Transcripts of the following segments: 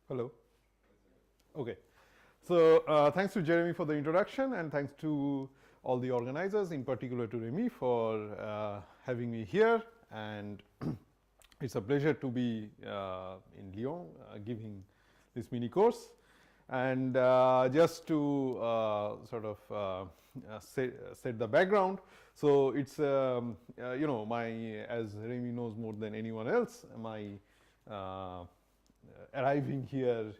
Hello. Okay. So thanks to Jeremy for the introduction, and thanks to all the organizers, in particular to Remy for having me here. And it's a pleasure to be in Lyon giving this mini course. And just to sort of set the background, so it's you know, my, as Remy knows more than anyone else, my arriving here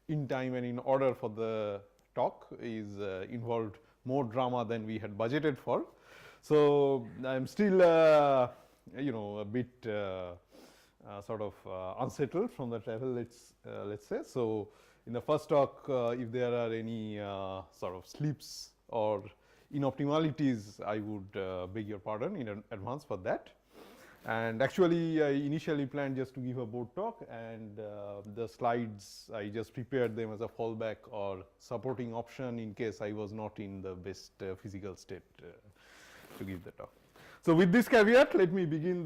in time and in order for the talk is involved more drama than we had budgeted for. So I'm still you know, a bit sort of unsettled from the travel, let's say. So in the first talk, if there are any sort of slips or inoptimalities, I would beg your pardon in advance for that. And actually, I initially planned just to give a board talk, and the slides, I just prepared them as a fallback or supporting option in case I was not in the best physical state to give the talk. So with this caveat, let me begin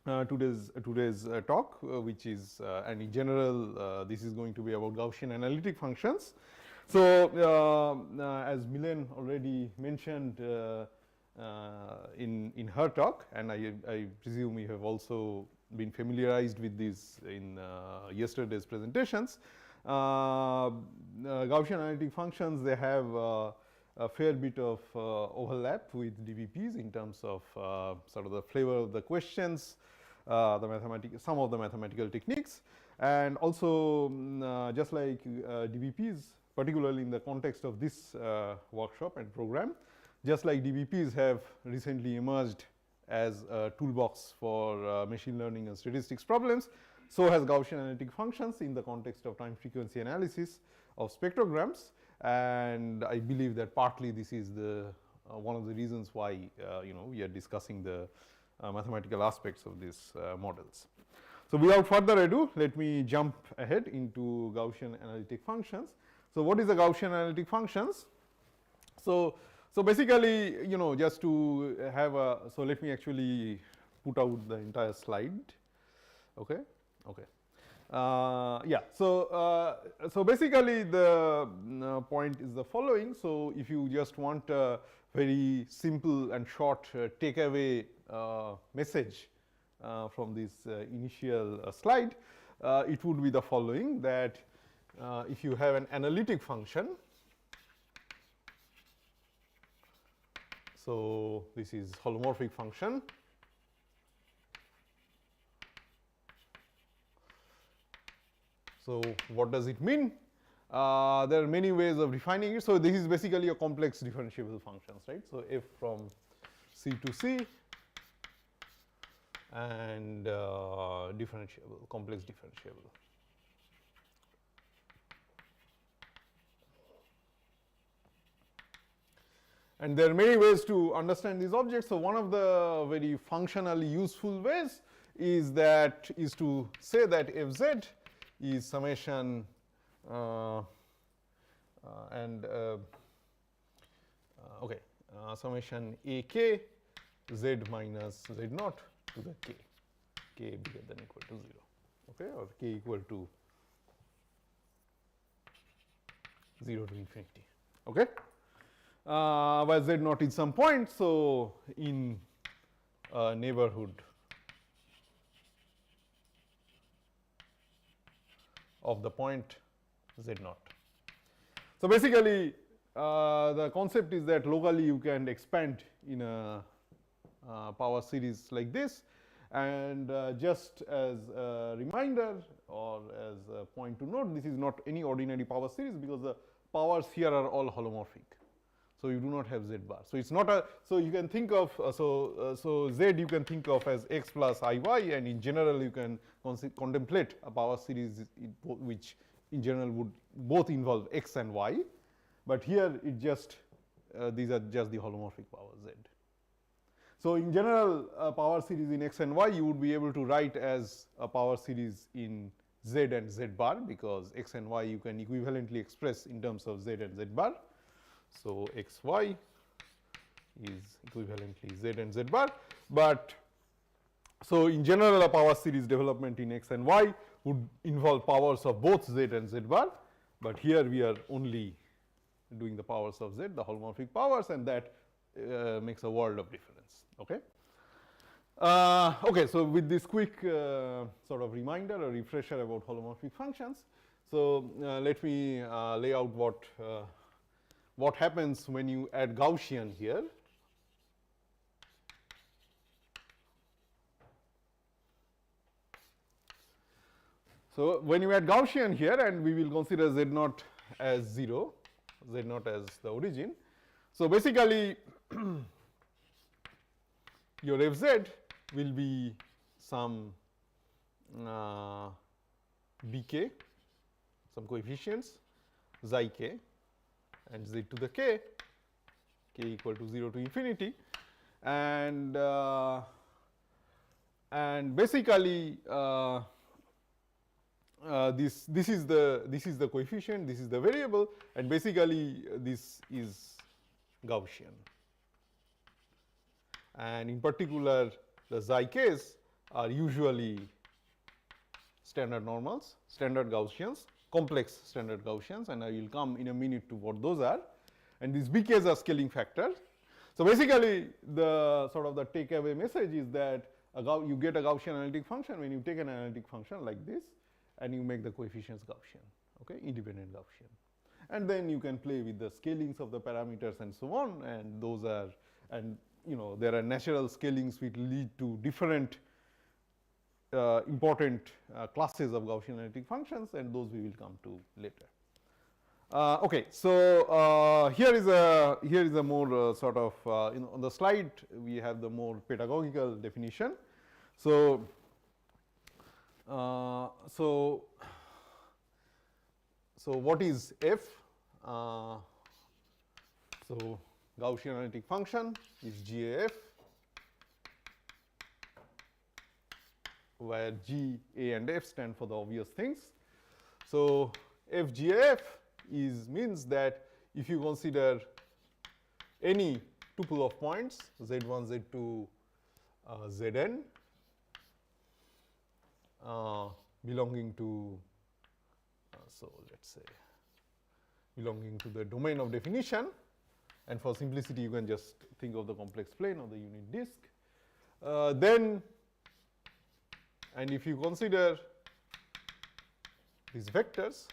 today's talk, which is, and in general, this is going to be about Gaussian analytic functions. So as Milen already mentioned in her talk, and I presume you have also been familiarized with this in yesterday's presentations, Gaussian analytic functions, they have a fair bit of overlap with DPPs in terms of sort of the flavor of the questions, some of the mathematical techniques, and also just like DPPs, particularly in the context of this workshop and program, just like DPPs have recently emerged as a toolbox for machine learning and statistics problems, so has Gaussian analytic functions in the context of time frequency analysis of spectrograms. And I believe that partly this is the one of the reasons why you know, we are discussing the mathematical aspects of these models. So without further ado, let me jump ahead into Gaussian analytic functions. So what is a Gaussian analytic functions? So basically, you know, just to have a, so let me actually put out the entire slide. Okay. Yeah. So basically, the point is the following. So if you just want a very simple and short takeaway message from this initial slide, it would be the following: that if you have an analytic function, so this is holomorphic function. So what does it mean? There are many ways of defining it. So this is basically a complex differentiable functions, right? So f from C to C and differentiable, complex differentiable. And there are many ways to understand these objects. So one of the very functionally useful ways is to say that fz is summation summation ak z minus z naught to the k bigger than equal to 0, okay, or k equal to 0 to infinity, okay, where z naught is some point, so in a neighborhood of the point z naught. So basically, the concept is that locally you can expand in a power series like this, and just as a reminder or as a point to note, this is not any ordinary power series because the powers here are all holomorphic. So you do not have z bar. So it's not a, so you can think of, so z you can think of as x plus iy, and in general you can contemplate a power series which in general would both involve x and y, but here it just, these are just the holomorphic power z. So in general, a power series in x and y you would be able to write as a power series in z and z bar, because x and y you can equivalently express in terms of z and z bar. So xy is equivalently z and z bar, but so in general a power series development in x and y would involve powers of both z and z bar, but here we are only doing the powers of z, the holomorphic powers, and that makes a world of difference. Okay. Okay, so with this quick sort of reminder or refresher about holomorphic functions, so let me lay out what happens when you add Gaussian here. So when you add Gaussian here, and we will consider z naught as 0, z naught as the origin. So basically your fz will be some bk, some coefficients xi k and z to the k equal to 0 to infinity, and basically this is the coefficient, this is the variable, and basically this is Gaussian. And in particular, the xi k's are usually standard normals, standard Gaussians, complex standard Gaussians, and I will come in a minute to what those are. And these bk's are scaling factors. So basically, the sort of the takeaway message is that you get a Gaussian analytic function when you take an analytic function like this, and you make the coefficients Gaussian, okay, independent Gaussian. And then you can play with the scalings of the parameters and so on, and those are, and you know, there are natural scalings which lead to different important classes of Gaussian analytic functions, and those we will come to later. Okay, so here is a more sort of on the slide we have the more pedagogical definition. So so what is f? So Gaussian analytic function is GAF, where G, A, and F stand for the obvious things. So FGAF means that if you consider any tuple of points Z1, Z2, Zn belonging to so let's say belonging to the domain of definition, and for simplicity you can just think of the complex plane or the unit disk. Then, and if you consider these vectors,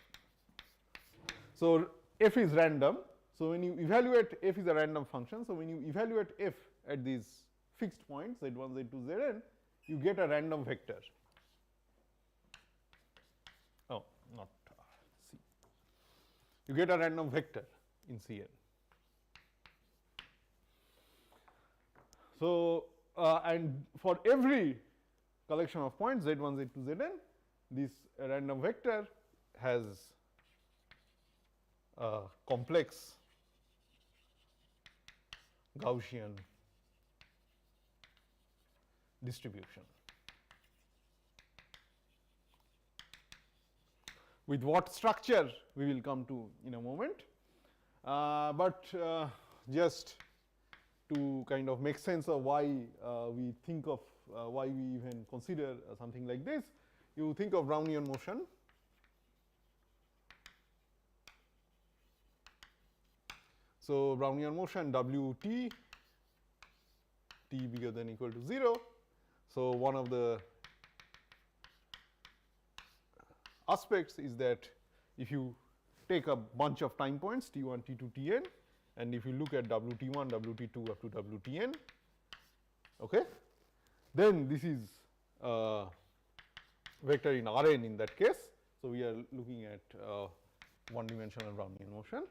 so f is random. So when you evaluate f is a random function. So when you evaluate f at these fixed points Z1, Z2, Zn, you get a random vector. Oh, not C. You get a random vector in Cn. So and for every collection of points Z1, Z2, Zn, this random vector has a complex Gaussian distribution. With what structure we will come to in a moment, but just to kind of make sense of why we think of why we even consider something like this, you think of Brownian motion. So Brownian motion Wt, t bigger than or equal to 0. So one of the aspects is that if you take a bunch of time points t1, t2, tn, and if you look at Wt1, Wt2 up to Wtn, okay, then this is vector in Rn in that case. So we are looking at one-dimensional Brownian motion,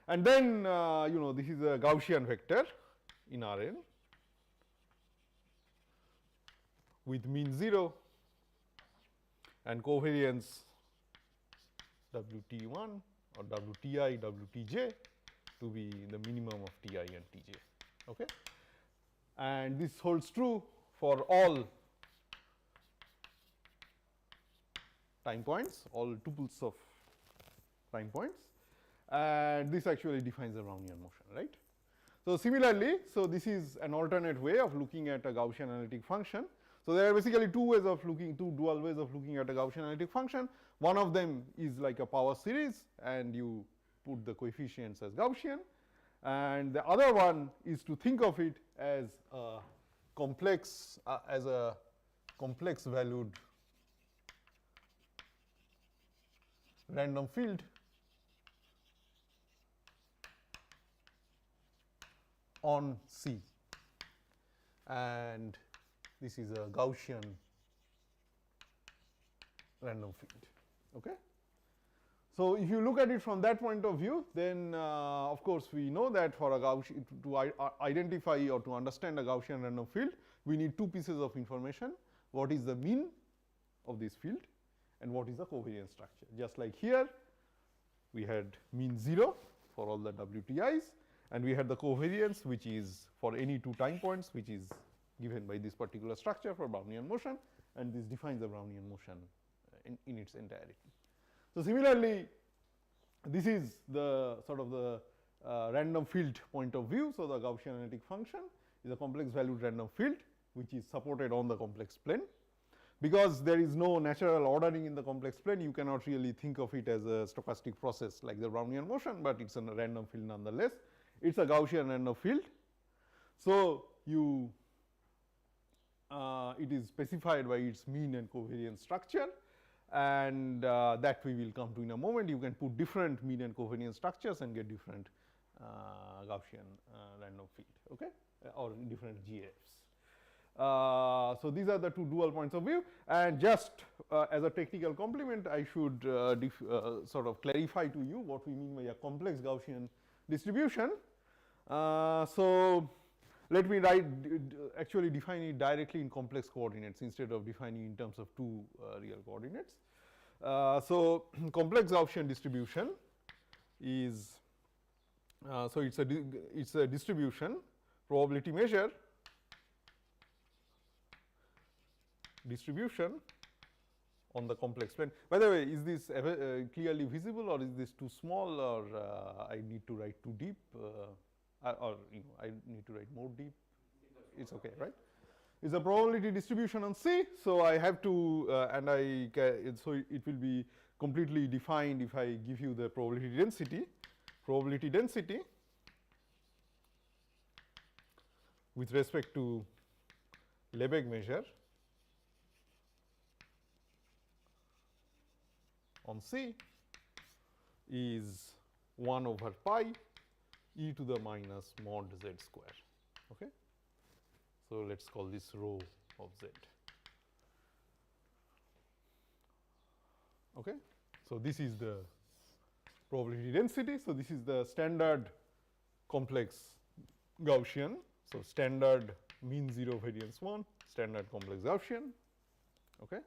and then you know, this is a Gaussian vector in Rn with mean 0 and covariance Wt1 or Wti, Wtj to be the minimum of Ti and Tj. Okay, and this holds true for all time points, all tuples of time points, and this actually defines the Brownian motion, right? So similarly, so this is an alternate way of looking at a Gaussian analytic function. So there are basically two dual ways of looking at a Gaussian analytic function. One of them is like a power series, and you put the coefficients as Gaussian. And the other one is to think of it as a complex valued random field on C, and this is a Gaussian random field. Okay. So if you look at it from that point of view, then of course we know that for a Gaussian, to identify or to understand a Gaussian random field, we need two pieces of information: what is the mean of this field and what is the covariance structure. Just like here, we had mean 0 for all the WTIs, and we had the covariance, which is for any two time points, which is given by this particular structure for Brownian motion, and this defines the Brownian motion in its entirety. So similarly, this is the sort of the random field point of view. So the Gaussian analytic function is a complex valued random field which is supported on the complex plane. Because there is no natural ordering in the complex plane, you cannot really think of it as a stochastic process like the Brownian motion, but it's a random field nonetheless. It's a Gaussian random field. So you it is specified by its mean and covariance structure, and that we will come to in a moment. You can put different mean and covariance structures and get different Gaussian random field, okay, or different GFs. So these are the two dual points of view, and just as a technical complement, I should sort of clarify to you what we mean by a complex Gaussian distribution. So let me actually define it directly in complex coordinates instead of defining in terms of two real coordinates. So complex Gaussian distribution is so it's a distribution probability measure distribution on the complex plane. By the way, is this clearly visible, or is this too small, or I need to write too deep, or I need to write more deep? It's okay, right? It's a probability distribution on C, so I have to, so it will be completely defined if I give you the probability density. Probability density with respect to Lebesgue measure on C is 1 over pi e to the minus mod z square. Okay. So let's call this rho of z. Okay. So this is the probability density. So this is the standard complex Gaussian. So standard mean 0 variance 1, standard complex Gaussian. Okay.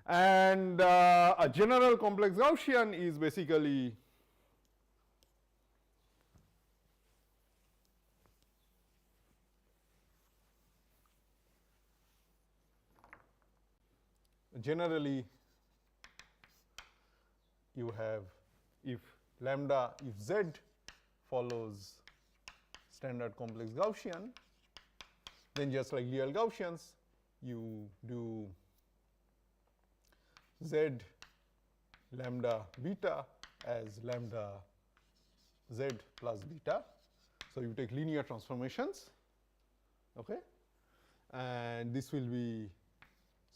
And a general complex Gaussian is basically generally you have, if z follows standard complex Gaussian, then just like real Gaussians, you do z lambda beta as lambda z plus beta. So you take linear transformations, okay, and this will be,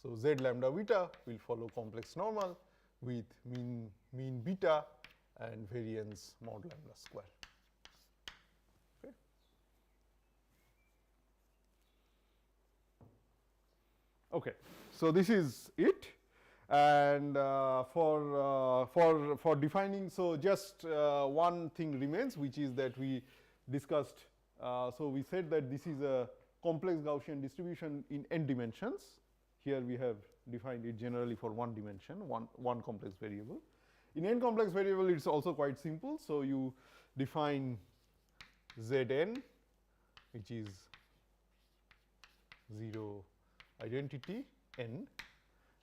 so z lambda beta will follow complex normal with mean beta and variance mod lambda square. Okay. Okay, so this is it. And for defining, so just one thing remains, which is that we discussed. So we said that this is a complex Gaussian distribution in n dimensions. Here we have defined it generally for one dimension, one complex variable. In n complex variable, it's also quite simple. So you define Zn, which is 0 identity n,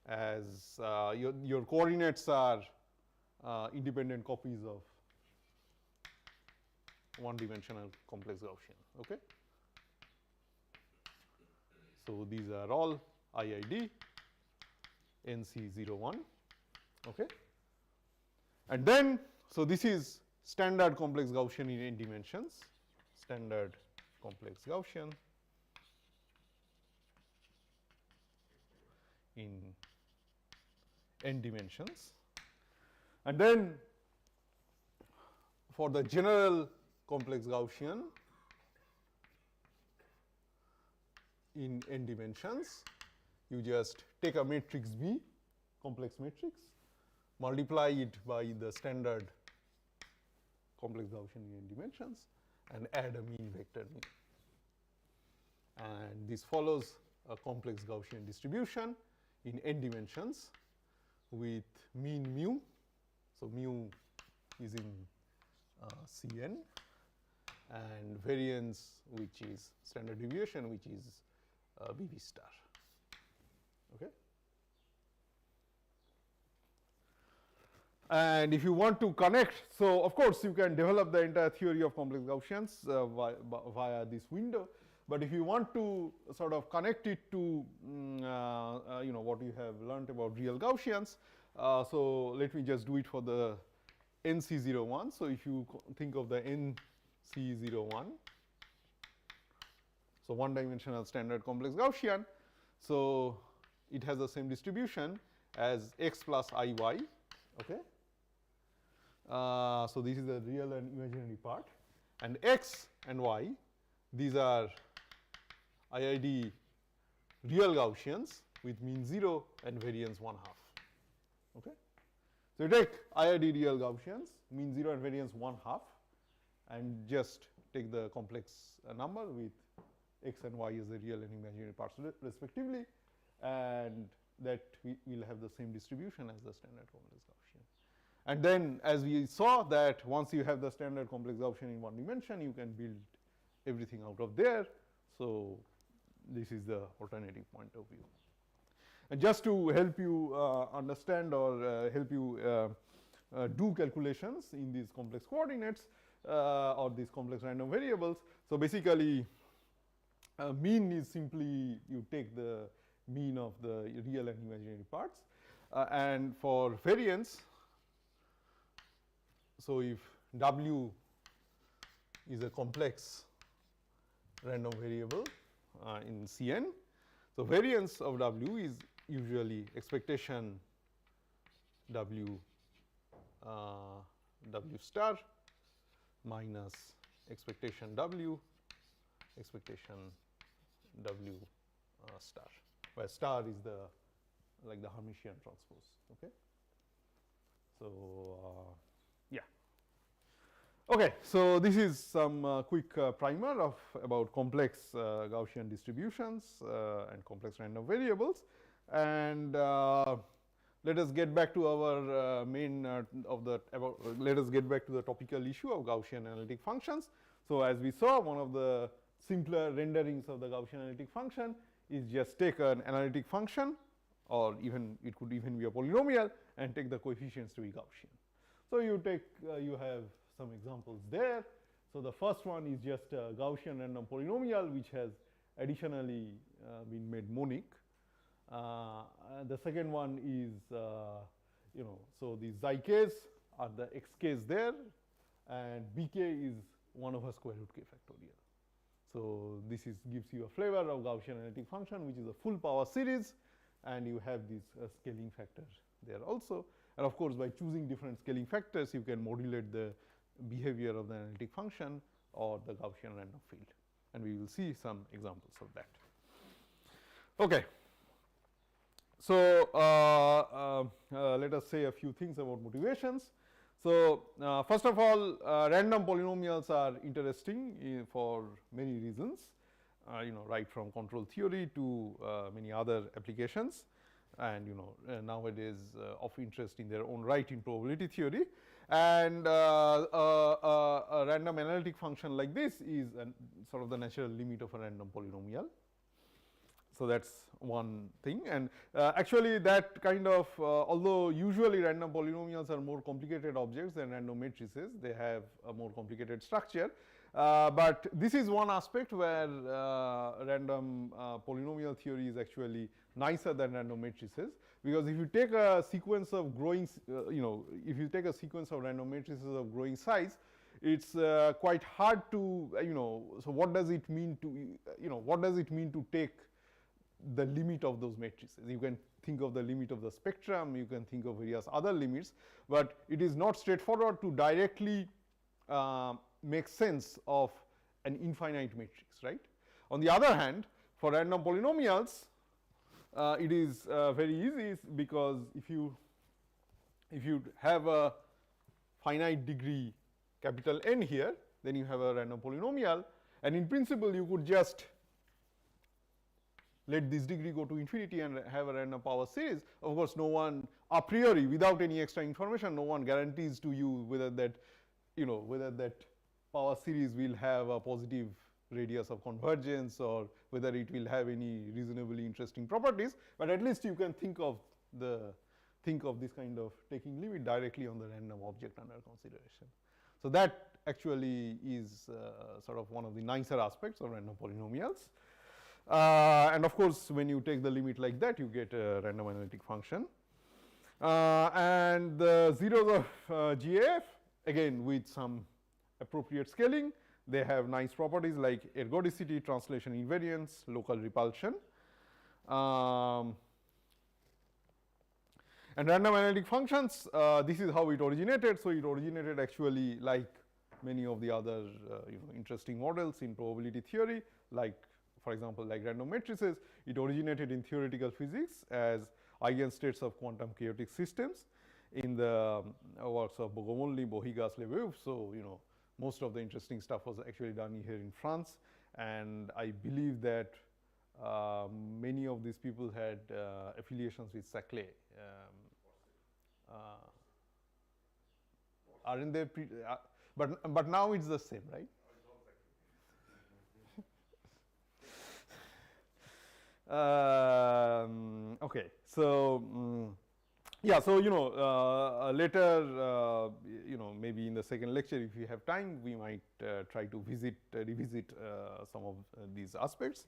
as your coordinates are independent copies of one dimensional complex Gaussian. Okay. So these are all IID NC01. Okay. And then, so this is standard complex Gaussian in n dimensions, standard complex Gaussian in n dimensions. And then for the general complex Gaussian in n dimensions, you just take a matrix B, complex matrix, multiply it by the standard complex Gaussian in n dimensions, and add a mean vector mu. And this follows a complex Gaussian distribution in n dimensions with mean mu. So, mu is in Cn, and variance, which is standard deviation, which is BB star. Okay. And if you want to connect, so of course you can develop the entire theory of complex Gaussians via this window, but if you want to sort of connect it to you know, what you have learned about real Gaussians, so let me just do it for the NC01. So if you think of the NC01, so one dimensional standard complex Gaussian, so it has the same distribution as x plus Iy. Okay. So this is the real and imaginary part, and x and y, these are IID real Gaussians with mean 0 and variance 1/2. Okay. So you take IID real Gaussians, mean 0 and variance 1/2, and just take the complex number with x and y as the real and imaginary parts respectively, and that we will have the same distribution as the standard complex Gaussian. And then as we saw that once you have the standard complex Gaussian in one dimension, you can build everything out of there. So this is the alternative point of view. And just to help you understand or help you do calculations in these complex coordinates or these complex random variables. So basically mean is simply you take the mean of the real and imaginary parts, and for variance, so if W is a complex random variable in Cn, so variance of W is usually expectation W W star minus expectation W expectation W star, where star is the like the Hermitian transpose. Okay. So yeah. Okay, so this is some quick primer of about complex Gaussian distributions and complex random variables, and let us get back to our main let us get back to the topical issue of Gaussian analytic functions. So as we saw, one of the simpler renderings of the Gaussian analytic function is just take an analytic function, or even it could even be a polynomial, and take the coefficients to be Gaussian. So you take you have some examples there. So the first one is just a Gaussian random polynomial which has additionally been made monic. The second one is you know, so the xi k's are the x k's there, and bk is 1 over square root k factorial. So this is gives you a flavor of Gaussian analytic function, which is a full power series, and you have this scaling factor there also. And of course, by choosing different scaling factors, you can modulate the behavior of the analytic function or the Gaussian random field, and we will see some examples of that. Okay. So let us say a few things about motivations. So first of all, random polynomials are interesting for many reasons, you know, right from control theory to many other applications, and you know, nowadays of interest in their own right in probability theory. And a random analytic function like this is sort of the natural limit of a random polynomial. So that's one thing, and actually that kind of, although usually random polynomials are more complicated objects than random matrices, they have a more complicated structure. But this is one aspect where random polynomial theory is actually nicer than random matrices, because if you take a sequence of growing, if you take a sequence of random matrices of growing size, it's quite hard to, so what does it mean to, what does it mean to take the limit of those matrices? You can think of the limit of the spectrum, you can think of various other limits, but it is not straightforward to directly make sense of an infinite matrix, right? On the other hand, for random polynomials, it is very easy, because if you have a finite degree capital N here, then you have a random polynomial, and in principle you could just let this degree go to infinity and have a random power series. Of course, no one a priori, without any extra information, no one guarantees to you whether that, whether that power series will have a positive radius of convergence, or whether it will have any reasonably interesting properties, but at least you can think of this kind of taking limit directly on the random object under consideration. So that actually is sort of one of the nicer aspects of random polynomials. And of course, when you take the limit like that, you get a random analytic function. And the zeros of GAF, again with some appropriate scaling, they have nice properties like ergodicity, translation invariance, local repulsion. And random analytic functions, this is how it originated. So it originated actually like many of the other interesting models in probability theory, like, for example, like random matrices. It originated in theoretical physics as eigenstates of quantum chaotic systems in the works of Bogomolny, Bohigas, Lebeuf. So, most of the interesting stuff was actually done here in France, and I believe that many of these people had affiliations with Saclay. Aren't they? But now it's the same, right? Okay, so yeah, so later, maybe in the second lecture, if we have time, we might try to revisit some of these aspects.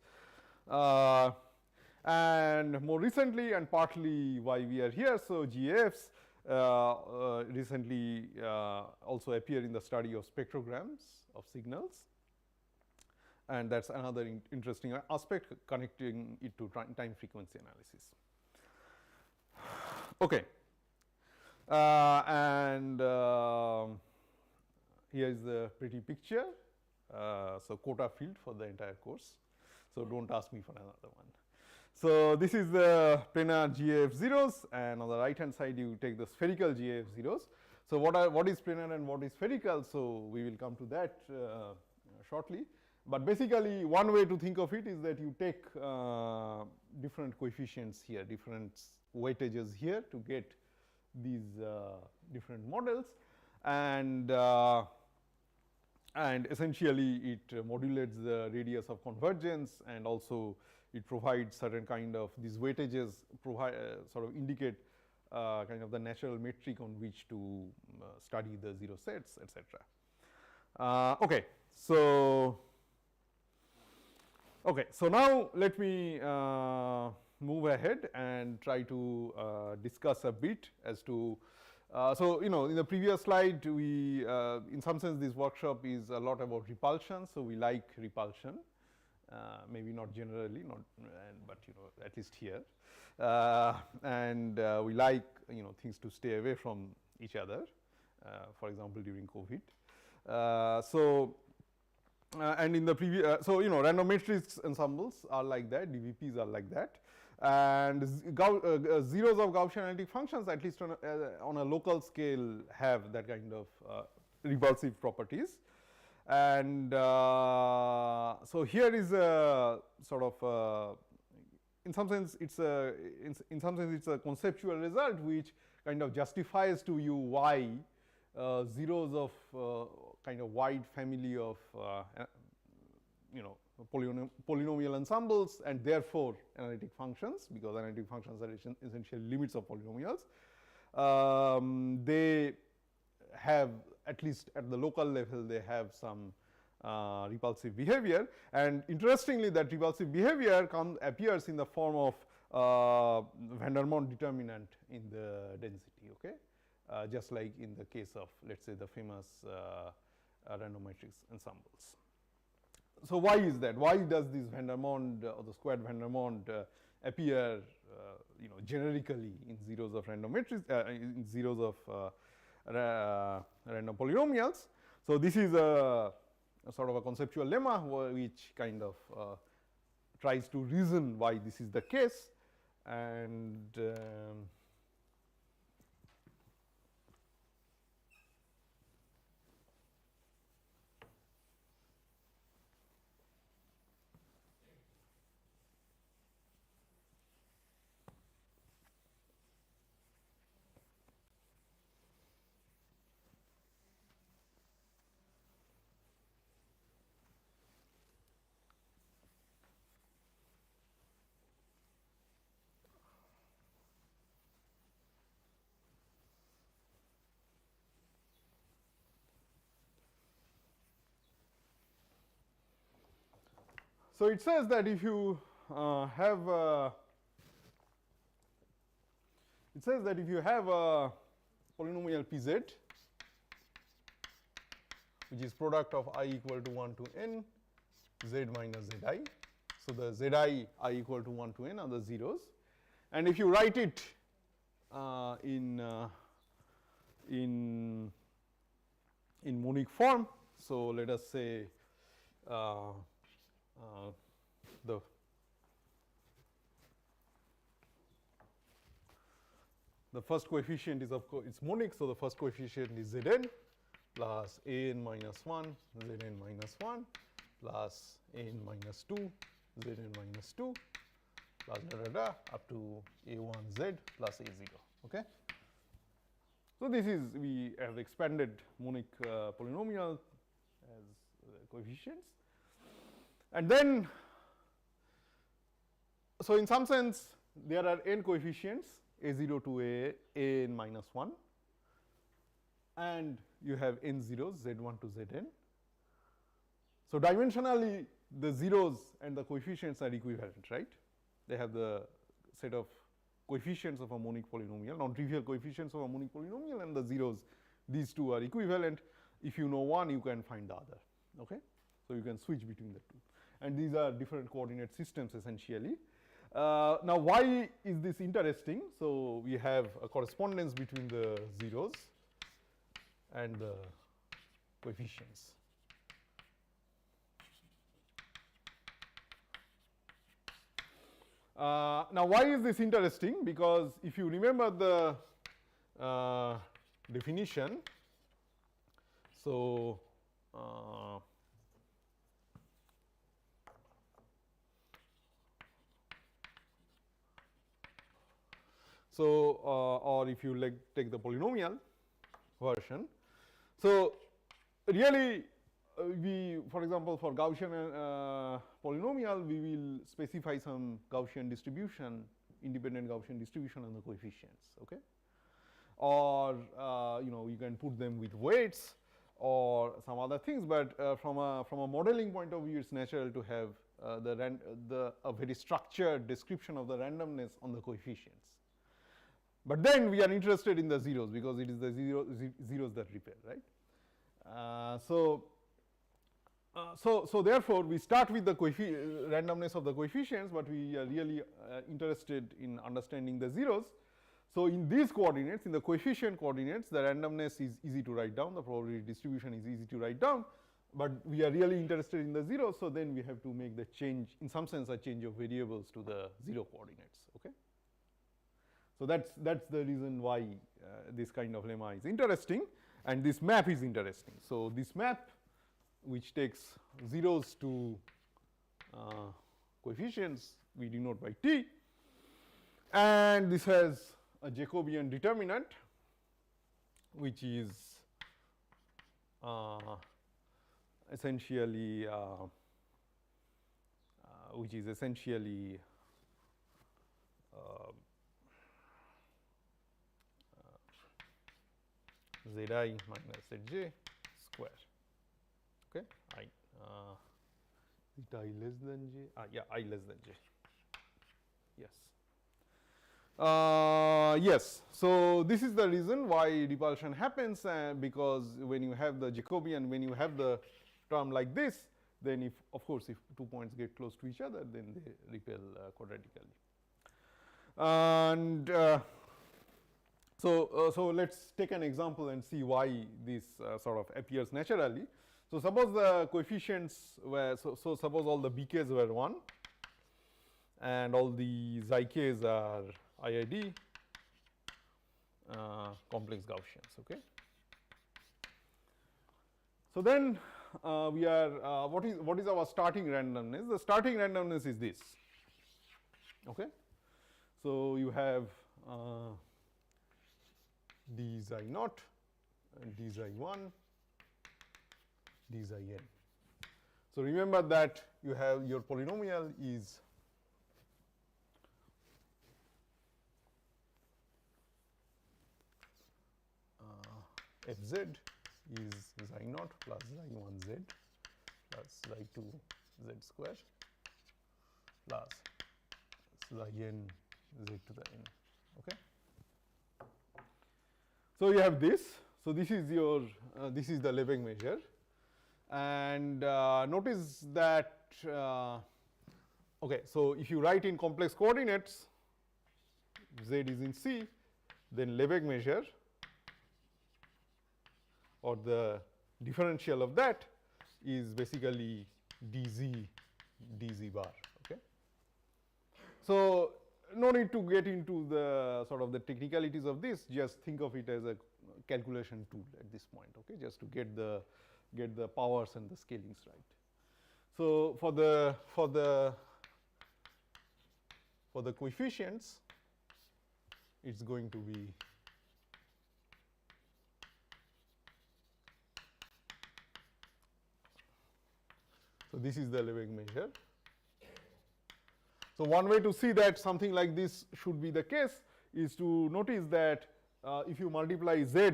And more recently, and partly why we are here, so GAFs recently also appear in the study of spectrograms of signals. And that's another interesting aspect, connecting it to time frequency analysis. Okay. And here is the pretty picture. So quota field for the entire course. So don't ask me for another one. So this is the planar GAF zeros, and on the right hand side you take the spherical GAF zeros. So what is planar and what is spherical? So we will come to that shortly. But basically, one way to think of it is that you take different coefficients here, different weightages here to get these different models, and essentially it modulates the radius of convergence, and also it provides certain kind of these weightages sort of indicate kind of the natural metric on which to study the zero sets, etc. Okay, so. Okay, so now let me move ahead and try to discuss a bit as to, so in the previous slide, we, in some sense, this workshop is a lot about repulsion. So we like repulsion, maybe not generally, but at least here, and we like things to stay away from each other. For example, during COVID. And in the previous, so random matrix ensembles are like that, DVPs are like that, and zeros of Gaussian analytic functions, at least on a local scale, have that kind of repulsive properties. And so here is a sort of, in some sense, it's a conceptual result which kind of justifies to you why zeros of kind of wide family of polynomial ensembles and therefore analytic functions, because analytic functions are essentially limits of polynomials. They have, at least at the local level, they have some repulsive behavior, and interestingly that repulsive behavior appears in the form of Vandermonde determinant in the density, okay? Just like in the case of, let us say, the famous random matrix ensembles. So why is that? Why does this Vandermonde or the squared Vandermonde appear generically in zeros of random matrix, in zeros of random polynomials? So this is a sort of a conceptual lemma which kind of tries to reason why this is the case, and so it says that if you have a polynomial Pz, which is product of I equal to 1 to n z minus zi. So the zi I equal to 1 to n are the zeros, and if you write it in monic form, so let us say the first coefficient is, of course, it's monic, so the first coefficient is Zn plus an minus 1 Zn minus 1 plus n minus 2 Zn minus 2 plus da da da up to a1z plus a0. Okay. So this is, we have expanded monic polynomial as coefficients, and then, so in some sense there are n coefficients a0 to an minus 1, and you have n zeros z1 to zn. So dimensionally the zeros and the coefficients are equivalent, right? They have the set of coefficients of a monic polynomial, non-trivial coefficients of a monic polynomial, and the zeros, these two are equivalent. If you know one, you can find the other. Okay, so you can switch between the two, and these are different coordinate systems essentially. Now why is this interesting? So we have a correspondence between the zeros and the coefficients. Now why is this interesting? Because if you remember the definition, so or if you like take the polynomial version, so really we, for example, for Gaussian polynomial, we will specify some Gaussian distribution, independent Gaussian distribution on the coefficients, okay? Or you can put them with weights or some other things, but from a modeling point of view, it's natural to have a very structured description of the randomness on the coefficients. But then we are interested in the zeros because it is the zeros that repel, right? So therefore, we start with the randomness of the coefficients, but we are really interested in understanding the zeros. So in these coordinates, in the coefficient coordinates, the randomness is easy to write down, the probability distribution is easy to write down, but we are really interested in the zeros, so then we have to make the change, in some sense, a change of variables to the zero coordinates, okay? So that's the reason why this kind of lemma is interesting, and this map is interesting. So this map, which takes zeros to coefficients, we denote by t, and this has a Jacobian determinant, which is essentially which is essentially Zi minus Zj square. Okay, theta I less than j. Yeah, I less than j. Yes. Yes. So this is the reason why repulsion happens, because when you have the Jacobian, when you have the term like this, then if of course if 2 points get close to each other, then they repel quadratically. And so let's take an example and see why this sort of appears naturally. So suppose the coefficients were, so suppose all the bk's were 1 and all the xi k's are IID complex Gaussians. Okay. So then we are what is our starting randomness? The starting randomness is this. Okay. So you have d xi naught and d xi 1, d xi n. So remember that you have your polynomial is fz is xi naught plus xi 1 z plus xi 2 z square plus xi n z to the n. Okay. So you have this. So this is your this is the Lebesgue measure, and notice that okay. So if you write in complex coordinates, z is in C, then Lebesgue measure or the differential of that is basically dz bar. Okay. So no need to get into the sort of the technicalities of this, just think of it as a calculation tool at this point, okay, just to get the powers and the scalings right. So for the coefficients, it's going to be so this is the Lebesgue measure. So one way to see that something like this should be the case is to notice that if you multiply z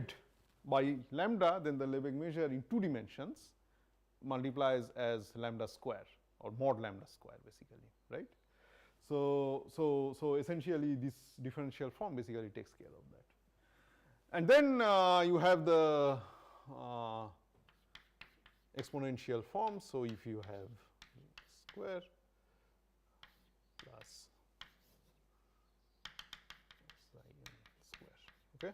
by lambda, then the Lebesgue measure in 2 dimensions multiplies as lambda square or mod lambda square basically, right. So essentially this differential form basically takes care of that. And then you have the exponential form. So if you have square plus square. Okay.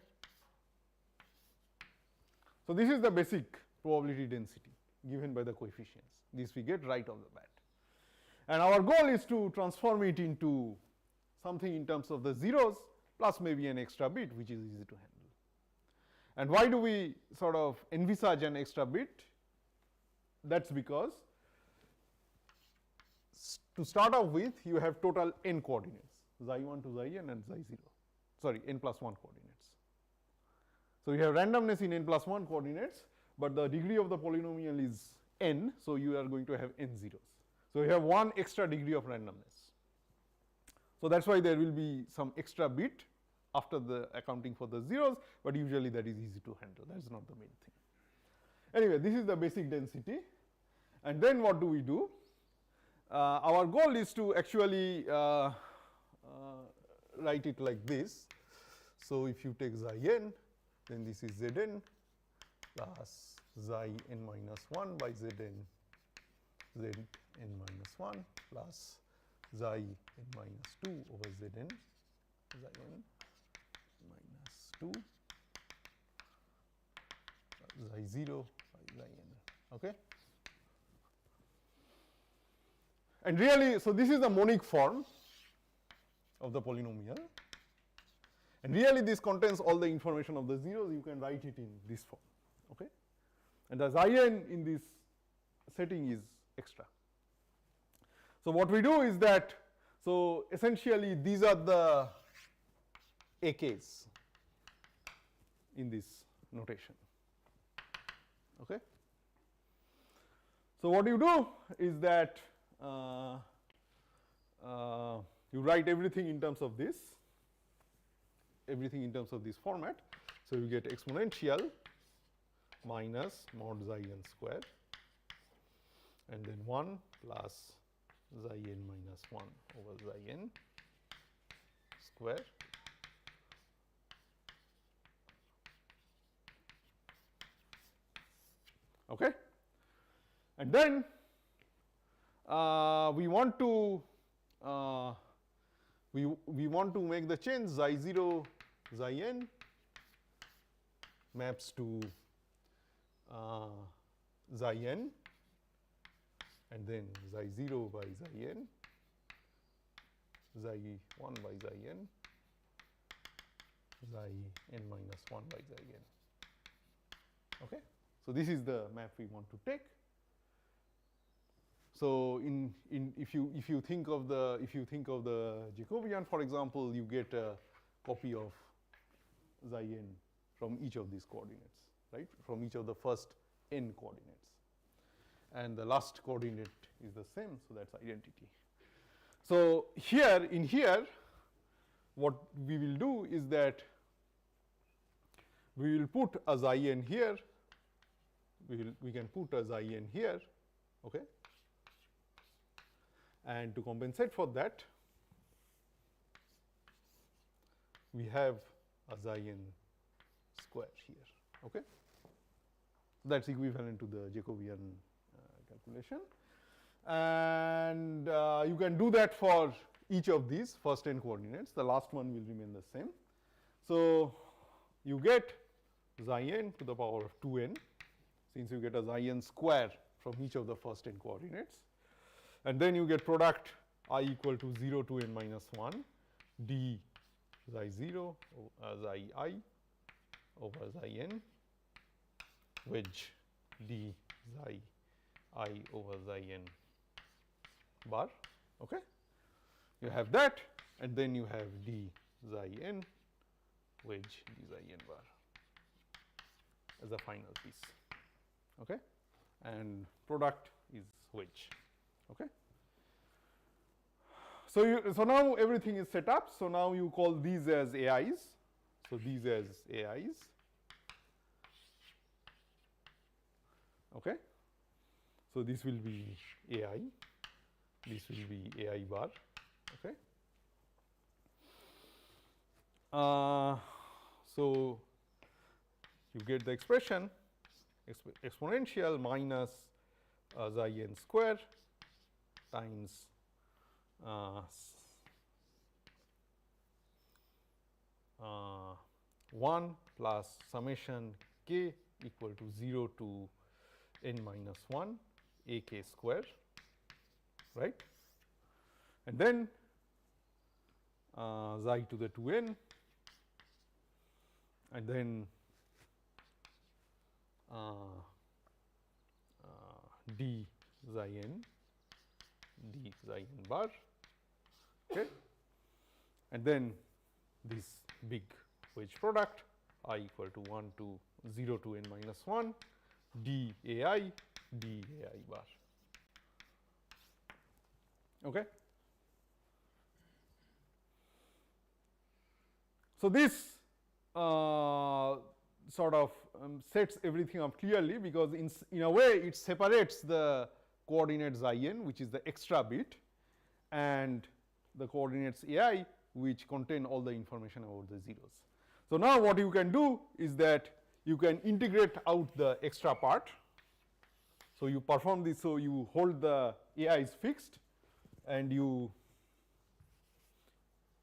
So this is the basic probability density given by the coefficients. This we get right off the bat. And our goal is to transform it into something in terms of the zeros plus maybe an extra bit, which is easy to handle. And why do we sort of envisage an extra bit? That's because to start off with, you have total n coordinates, xi 1 to xi n and xi 0, sorry, n plus 1 coordinates. So you have randomness in n plus 1 coordinates, but the degree of the polynomial is n, so you are going to have n zeros. So you have one extra degree of randomness. So that's why there will be some extra bit after the accounting for the zeros, but usually that is easy to handle. That is not the main thing. Anyway, this is the basic density. And then what do we do? Our goal is to actually write it like this. So if you take xi n, then this is zn plus xi n minus 1 by zn zn minus 1 plus xi n minus 2 over zn xi n minus 2 xi 0 by xi n. Okay. And really, so this is the monic form of the polynomial, and really this contains all the information of the zeros. You can write it in this form. Okay. And the xi n in this setting is extra. So what we do is that, so essentially these are the AKs in this notation. Okay. So what you do is that you write everything in terms of this, everything in terms of this format. So you get exponential minus mod xi n square, and then 1 plus xi n minus 1 over xi n square. Okay. And then we want to make the change xi 0 xi n maps to xi n, and then xi 0 by xi n, xi 1 by xi n, xi n minus 1 by xi n. Okay. So this is the map we want to take. So if you think of the Jacobian, for example, you get a copy of xi n from each of these coordinates, right? From each of the first n coordinates, and the last coordinate is the same, so that's identity. So here, what we will do is that we will put a xi n here. We can put a xi n here, okay, and to compensate for that, we have a xi n square here, okay. That's equivalent to the Jacobian calculation, and you can do that for each of these first n coordinates. The last one will remain the same. So you get xi n to the power of 2n, since you get a xi n square from each of the first n coordinates, and then you get product I equal to 0 to n minus 1 d xi 0 xi I over xi n wedge d xi I over xi n bar. Okay, you have that, and then you have d xi n wedge d xi n bar as a final piece. Okay, and product is wedge. Okay. So now everything is set up. So now you call these as AIs. So these as AIs. Okay. So this will be AI. This will be AI bar. Okay. So you get the expression exponential minus xi n square times 1 plus summation k equal to 0 to n minus 1 a k square, right, and then xi to the 2n, and then d xi n bar, okay, and then this big wedge product I equal to 1 to 0 to n minus 1 d ai bar. Okay. So this sort of sets everything up clearly, because in a way it separates the coordinates xi n, which is the extra bit, and the coordinates ai, which contain all the information about the zeros. So now what you can do is that you can integrate out the extra part. So you perform this, so you hold the ai is fixed and you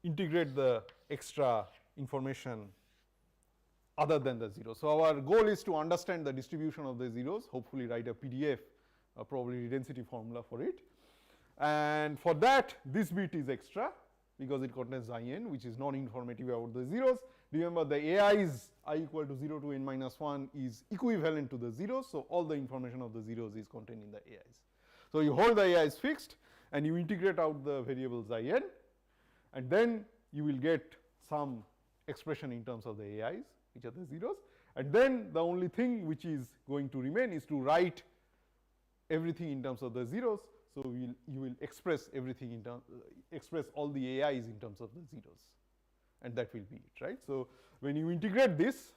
integrate the extra information other than the zeros. So our goal is to understand the distribution of the zeros, hopefully write a PDF, a probability density formula for it. And for that, this bit is extra because it contains xi n, which is non-informative about the zeros. Remember, the ai's I equal to 0 to n minus 1 is equivalent to the zeros, so all the information of the zeros is contained in the ai's. So you hold the ai's fixed and you integrate out the variable xi n, and then you will get some expression in terms of the ai's, which are the zeros, and then the only thing which is going to remain is to write everything in terms of the zeros. So you will express everything in terms, express all the AIs in terms of the zeros, and that will be it, right? So when you integrate this,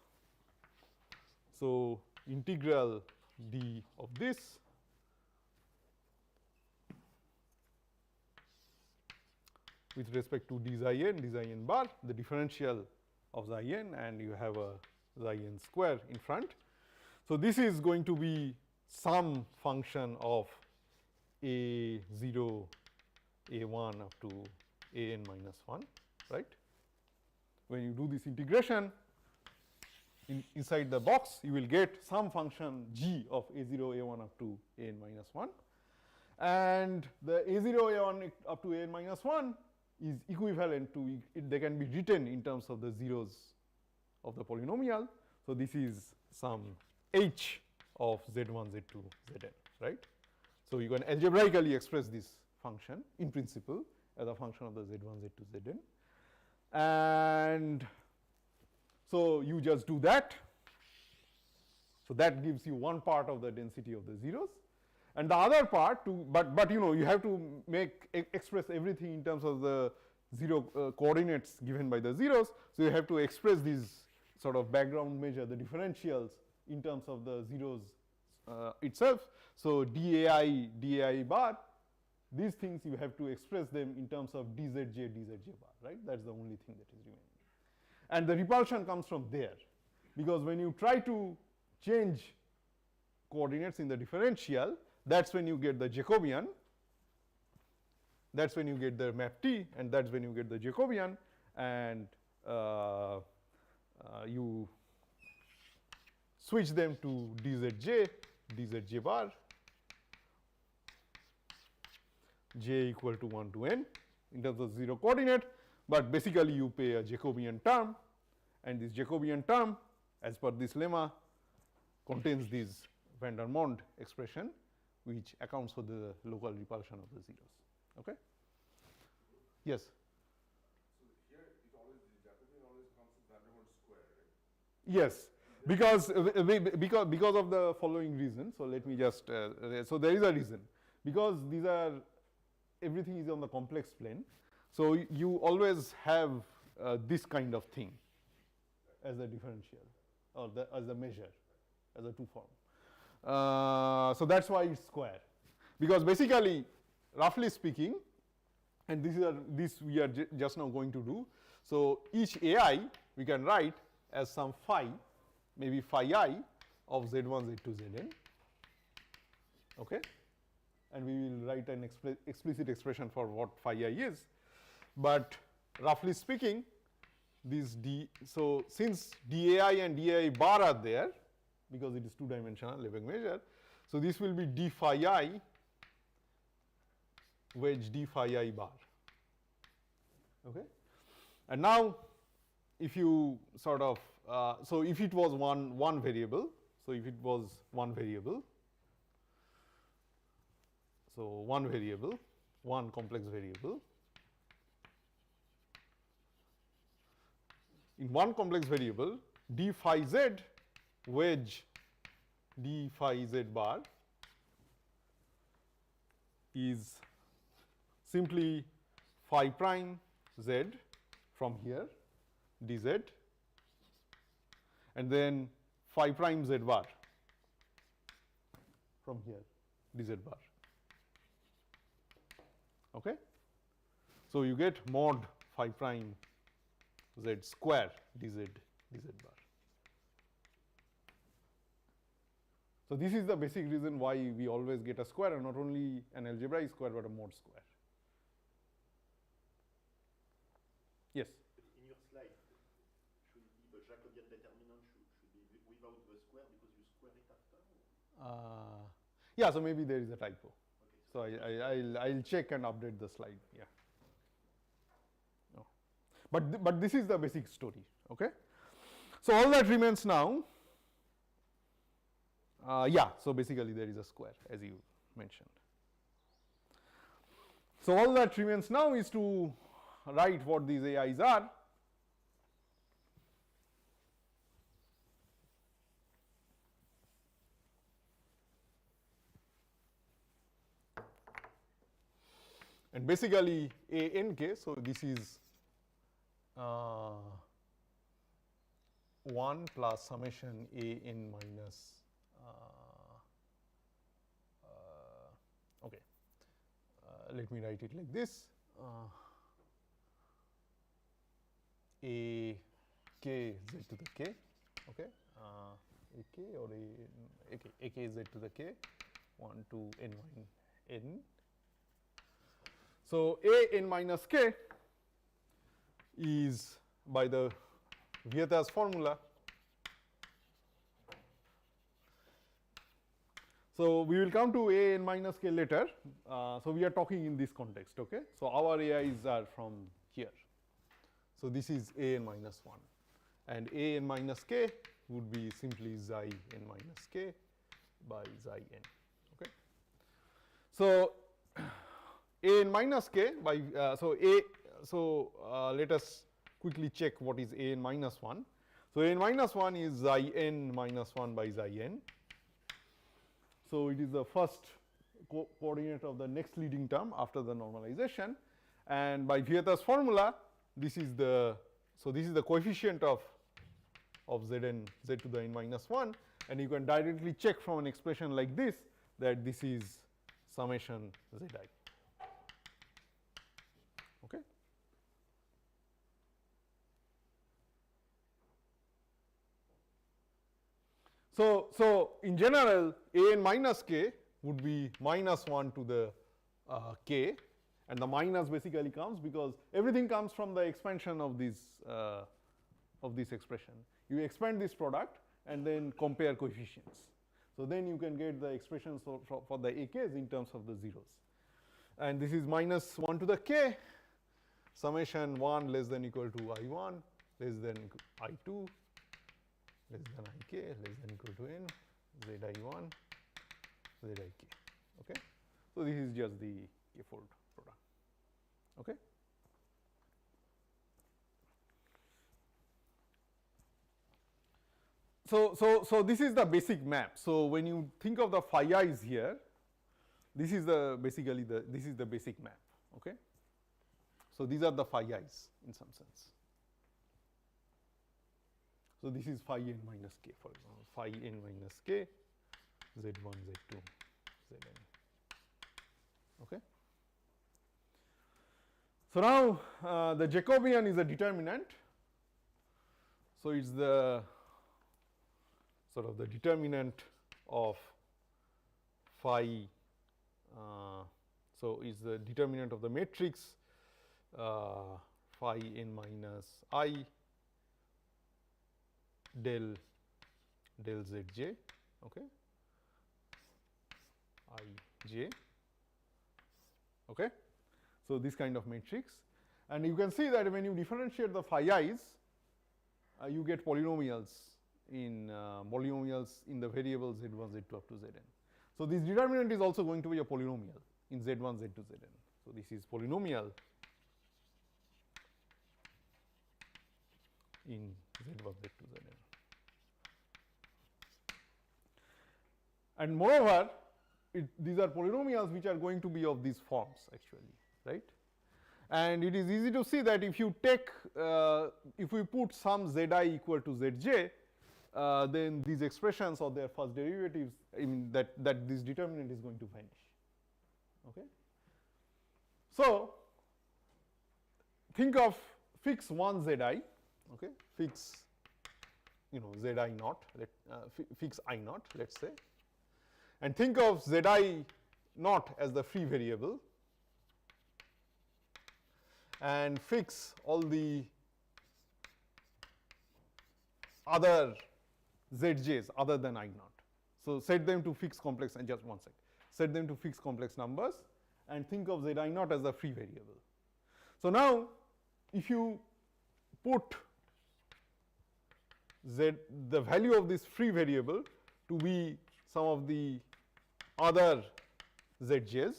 so integral d of this with respect to d xi n bar, the differential of xi n, and you have a xi n square in front. So this is going to be some function of a0, a1 up to an minus 1, right? When you do this integration inside the box, you will get some function g of a0, a1 up to an minus 1. And the a0, a1 up to an minus 1 is equivalent to, they can be written in terms of the zeros of the polynomial. So this is some h of z1, z2, zn, right? So you can algebraically express this function in principle as a function of the z1, z2, zn. And so you just do that. So that gives you one part of the density of the zeros. And the other part, but you know, you have to express everything in terms of the zero coordinates given by the zeros. So you have to express these sort of background measure, the differentials in terms of the zeros itself. So dai bar, these things you have to express them in terms of dzj bar, right? That's the only thing that is remaining. And the repulsion comes from there, because when you try to change coordinates in the differential, that's when you get the Jacobian, that's when you get the map T, and that's when you get the Jacobian, and you switch them to dzj bar, j equal to 1 to n in terms of zero coordinate, but basically you pay a Jacobian term, and this Jacobian term, as per this lemma, contains this van der Monde expression, which accounts for the local repulsion of the zeros. Okay? Yes? So here it always, the Jacobian always comes with van der Monde square, right? Yes, because of the following reason. So let me just, so there is a reason. Because these are, everything is on the complex plane, so you always have this kind of thing as a differential, or as a measure, as a two form. So that's why it's square, because basically, roughly speaking, and this we are just now going to do. So each ai we can write as some phi, maybe phi I of z1, z2, zn. Okay, and we will write an explicit expression for what phi I is. But roughly speaking, this d, so since dai and dai bar are there, because it is two-dimensional Lebesgue measure, so this will be d phi I wedge d phi I bar. Okay, and now if you sort of so if it was one variable, so if it was one variable, so one variable, one complex variable. In one complex variable, d phi z wedge d phi z bar is simply phi prime z from here, dz, and then phi prime z bar from here, dz bar. Okay? So you get mod phi prime z square dz bar. So this is the basic reason why we always get a square, and not only an algebraic square but a mod square. Yes? In your slide, should be the Jacobian determinant should be without the square because you square it after? Yeah, so maybe there is a typo. Okay. So I'll check and update the slide. Yeah. No. But this is the basic story. Okay. So all that remains now. Yeah. So basically there is a square, as you mentioned. So all that remains now is to write what these AIs are. and basically a n k. So, this is 1 plus summation a n minus okay. Let me write it like this, a k z to the k, okay, a k or a k z to the k 1 to n minus n. So, a n minus k is by the Vieta's formula. So, we will come to a n minus k later. So, we are talking in this context. Okay. So, our ai's are from here. So, this is a n minus 1, and a n minus k would be simply xi n minus k by xi n. Okay. So, a n minus k by let us quickly check what is a n minus 1. So, a n minus 1 is xi n minus 1 by xi n. So, it is the first coordinate of the next leading term after the normalization, and by Vieta's formula this is the, so this is the coefficient of Zn z to the n minus 1, and you can directly check from an expression like this that this is summation zi. Okay. So in general a n minus k would be minus 1 to the k, and the minus basically comes because everything comes from the expansion of this expression. You expand this product and then compare coefficients. So then you can get the expressions for the AKs in terms of the zeros. And this is minus 1 to the k, summation 1 less than equal to I1 less than I2 less than Ik less than equal to n Zi1 Zik. Okay. So this is just the k-fold product. Okay. So this is the basic map. So when you think of the phi i's here, this is the basically this is the basic map. Okay. So these are the phi i's in some sense. So this is phi n minus k, for example, phi n minus k, z1, z2, zn. Okay. So now the Jacobian is a determinant. So it's the sort of the determinant of phi. So is the determinant of the matrix phi n minus I del zj, okay, ij, okay. So this kind of matrix, and you can see that when you differentiate the phi i's, you get polynomials in the variables z1, z2 up to zn. So this determinant is also going to be a polynomial in z1, z2, zn. So this is polynomial in z1, z2, zn. And moreover, these are polynomials which are going to be of these forms actually, right? And it is easy to see that if you take, if we put some zi equal to zj, then these expressions or their first derivatives, I mean that this determinant is going to vanish. Okay. So think of fix one zi, okay, fix zi naught, fix I naught, let's say, and think of zi naught as the free variable, and fix all the other zj's other than I naught. So set them to fixed complex, and just one sec, set them to fixed complex numbers and think of zi naught as the free variable. So now if you put the value of this free variable to be some of the other zj's,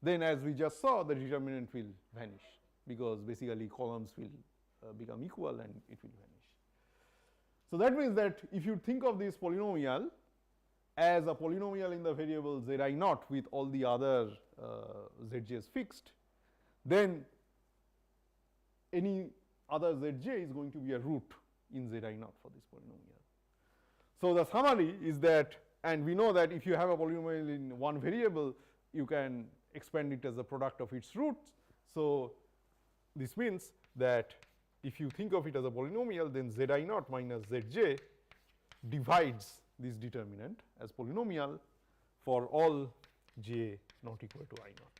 then as we just saw, the determinant will vanish because basically columns will become equal and it will vanish. So that means that if you think of this polynomial, as a polynomial in the variable zi naught with all the other zj's fixed, then any other zj is going to be a root in zi naught for this polynomial. So the summary is that, and we know that if you have a polynomial in one variable, you can expand it as a product of its roots. So this means that if you think of it as a polynomial, then zi naught minus zj divides this determinant as polynomial for all j not equal to I naught.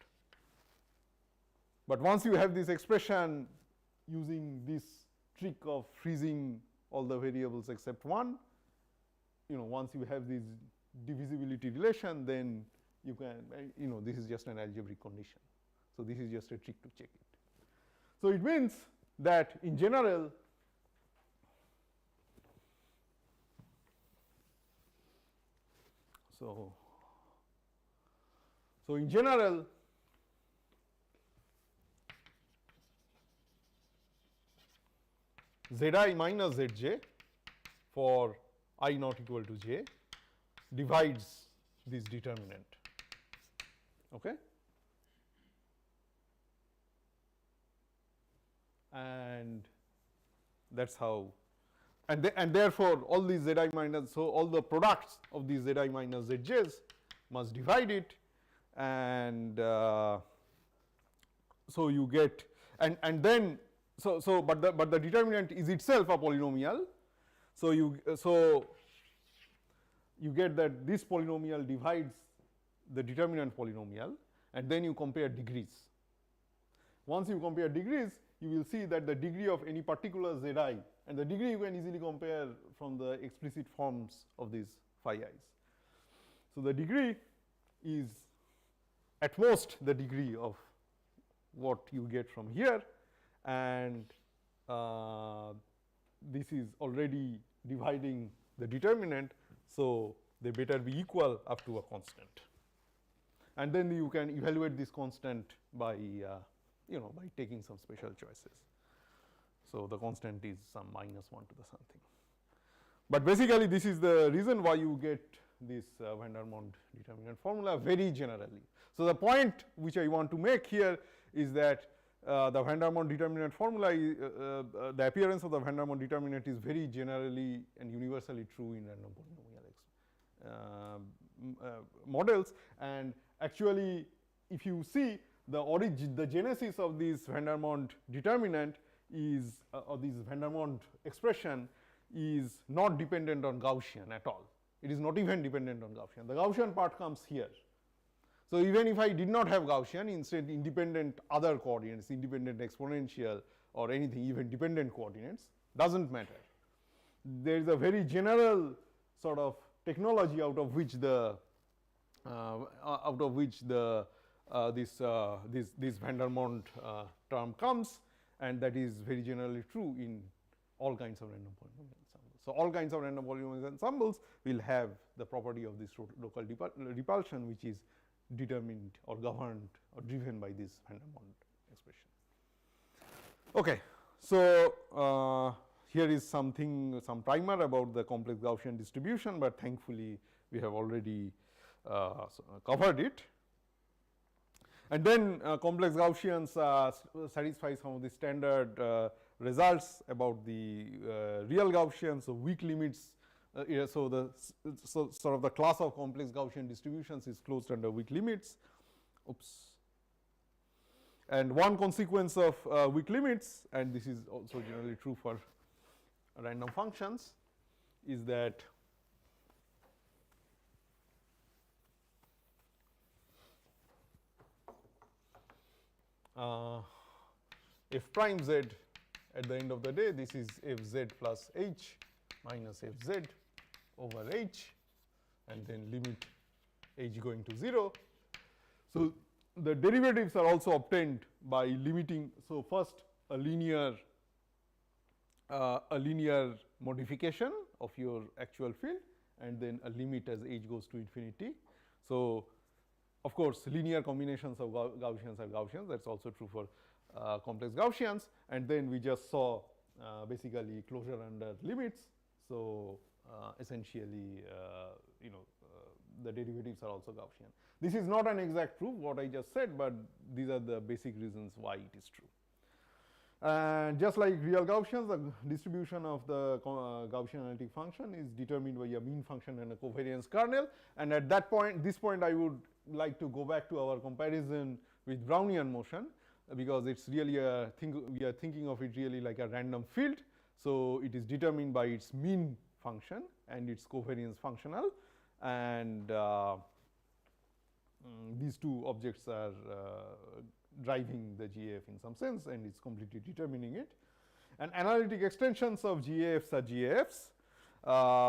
But once you have this expression using this trick of freezing all the variables except one, once you have this divisibility relation, then you can, this is just an algebraic condition. So this is just a trick to check it. So it means that in general, so in general, zi minus zj for I not equal to j divides this determinant. Okay? And that's how, and therefore all these zi minus, so all the products of these zi minus zj's must divide it, and so you get, and then but the determinant is itself a polynomial. So you get that this polynomial divides the determinant polynomial, and then you compare degrees. Once you compare degrees, you will see that the degree of any particular zi, and the degree you can easily compare from the explicit forms of these phi i's. So the degree is at most the degree of what you get from here, and this is already dividing the determinant, so they better be equal up to a constant. And then you can evaluate this constant by by taking some special choices. So the constant is some -1 to the something. But basically this is the reason why you get this van der Monde determinant formula very generally. So the point which I want to make here is that the van der Monde determinant formula, the appearance of the van der Monde determinant is very generally and universally true in random polynomial models. And actually, if you see the genesis of this van der Monde determinant is, or this van der Monde expression is not dependent on Gaussian at all. It is not even dependent on Gaussian. The Gaussian part comes here. So even if I did not have Gaussian, instead independent other coordinates, independent exponential or anything, even dependent coordinates, doesn't matter. There is a very general sort of technology out of which this van der Monde term comes, and that is very generally true in all kinds of random polynomial ensembles. So all kinds of random polynomial ensembles will have the property of this local repulsion, which is determined or governed or driven by this van der Monde expression. Okay, so here is some primer about the complex Gaussian distribution, but thankfully we have already covered it. And then complex Gaussians satisfy some of the standard results about the real Gaussian, so weak limits. So sort of the class of complex Gaussian distributions is closed under weak limits. Oops. And one consequence of weak limits, and this is also generally true for random functions, is that f prime z at the end of the day, this is fz plus h minus fz over h, and then limit h going to 0. So the derivatives are also obtained by limiting. So first a linear modification of your actual field, and then a limit as h goes to infinity. So of course linear combinations of Gaussians are Gaussians. That's also true for complex Gaussians. And then we just saw basically closure under limits. So essentially the derivatives are also Gaussian. This is not an exact proof what I just said, but these are the basic reasons why it is true. And just like real Gaussians, the distribution of the Gaussian analytic function is determined by a mean function and a covariance kernel. And at that point, this point, I would like to go back to our comparison with Brownian motion, because it's really a thing, we are thinking of it really like a random field. So it is determined by its mean function and its covariance functional, and these two objects are driving the GAF in some sense, and it's completely determining it. And analytic extensions of GAFs are GAFs.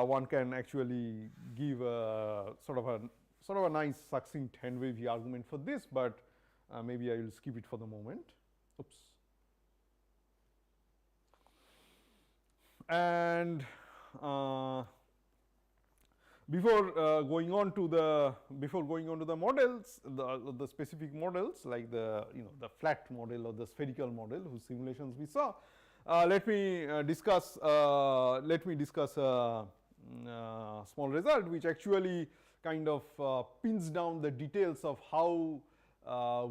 One can actually give a sort of a nice succinct hand wavy argument for this, but maybe I will skip it for the moment. Oops. And before going on to the models, the specific models like the flat model or the spherical model whose simulations we saw, let me discuss a small result which actually kind of pins down the details of how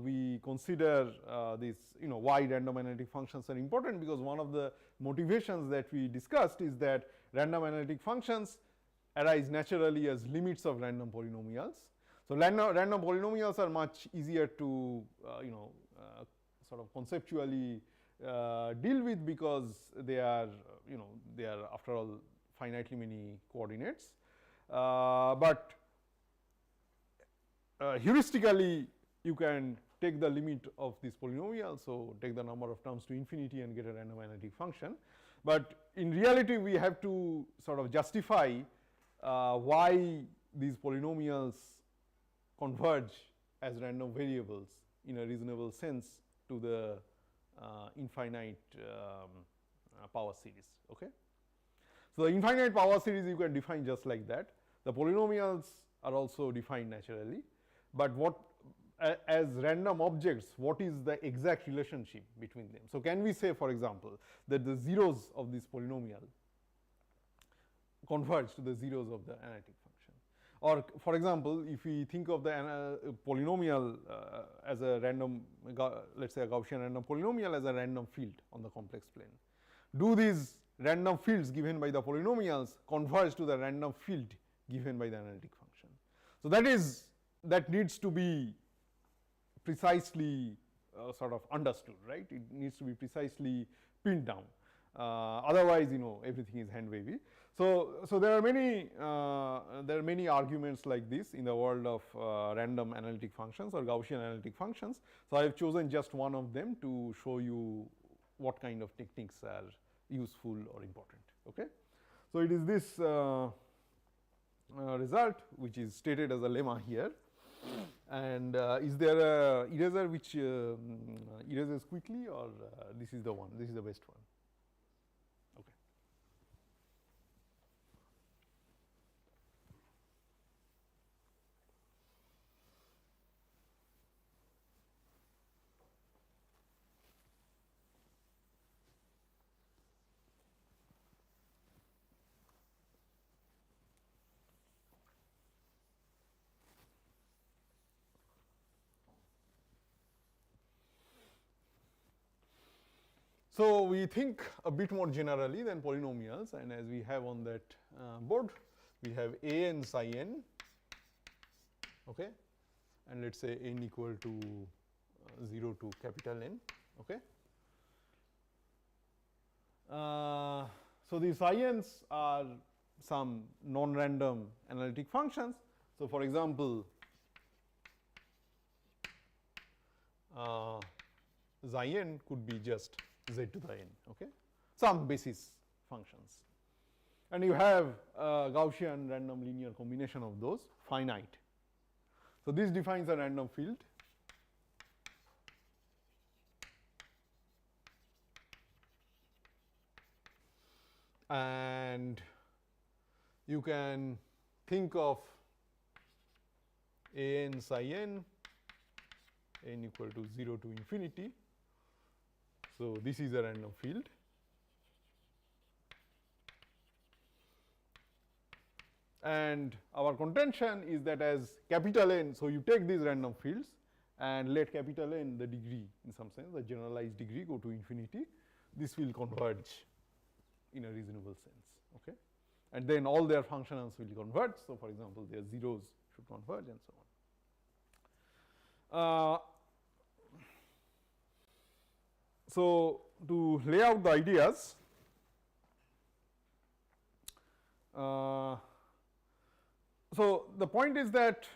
we consider these why random analytic functions are important, because one of the motivations that we discussed is that random analytic functions arise naturally as limits of random polynomials. So random polynomials are much easier to sort of conceptually deal with, because they are after all finitely many coordinates, but heuristically you can take the limit of this polynomial, so take the number of terms to infinity and get a random analytic function. But in reality we have to sort of justify why these polynomials converge as random variables in a reasonable sense to the infinite power series. Okay? So, the infinite power series you can define just like that. The polynomials are also defined naturally, but what as random objects, what is the exact relationship between them? So, can we say, for example, that the zeros of this polynomial converge to the zeros of the analytic function? Or for example, if we think of the polynomial as a random, let us say a Gaussian random polynomial as a random field on the complex plane, do these random fields given by the polynomials converge to the random field given by the analytic function? So, that needs to be precisely sort of understood, right? It needs to be precisely pinned down. Otherwise, everything is hand wavy. So there are many arguments like this in the world of random analytic functions or Gaussian analytic functions. So I have chosen just one of them to show you what kind of techniques are useful or important. Okay, so it is this result which is stated as a lemma here. And is there a eraser which erases quickly, or this is the one? This is the best one. Okay. So we think a bit more generally than polynomials, and as we have on that board, we have a n psi n, okay, and let us say n equal to 0 to capital N. Okay. So these psi n's are some non-random analytic functions. So for example, psi n could be just z to the n, okay, some basis functions, and you have a Gaussian random linear combination of those finite. So this defines a random field, and you can think of a n psi n equal to 0 to infinity. So this is a random field, And our contention is that as capital N, so you take these random fields and let capital N, the degree in some sense, the generalized degree, go to infinity, this will converge in a reasonable sense. Okay? And then all their functionals will converge. So, for example, their zeros should converge and so on. So, to lay out the ideas, so the point is that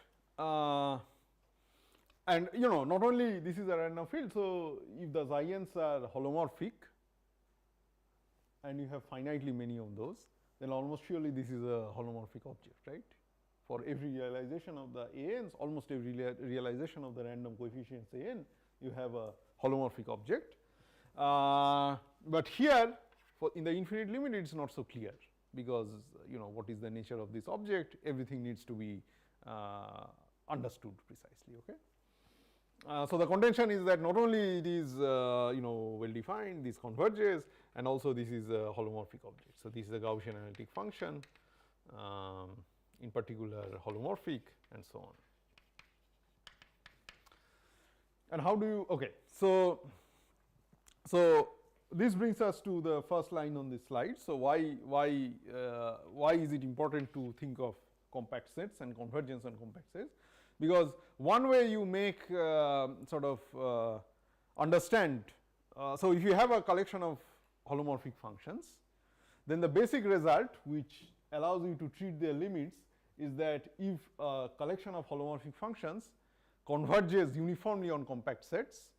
and not only this is a random field, so if the xi-n's are holomorphic and you have finitely many of those, then almost surely this is a holomorphic object, right? For every realization of the ANs, almost every realization of the random coefficients AN, you have a holomorphic object. But here, in the infinite limit, it is not so clear, because what is the nature of this object, everything needs to be understood precisely. Okay. So the contention is that not only it is well defined, this converges, and also this is a holomorphic object. So this is a Gaussian analytic function, in particular holomorphic, and so on. And how do you? Okay, so this brings us to the first line on this slide. So why is it important to think of compact sets and convergence on compact sets? Because one way you make sort of understand, so if you have a collection of holomorphic functions, then the basic result which allows you to treat their limits is that if a collection of holomorphic functions converges uniformly on compact sets,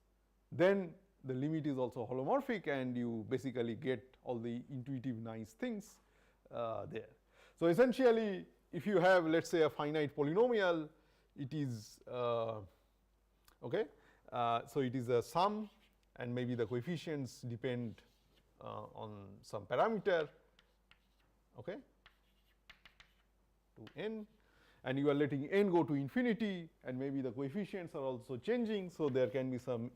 then the limit is also holomorphic, and you basically get all the intuitive nice things there. So essentially, if you have, let's say, a finite polynomial, it is okay. So it is a sum, and maybe the coefficients depend on some parameter, okay, to n, and you are letting n go to infinity, and maybe the coefficients are also changing. So there can be some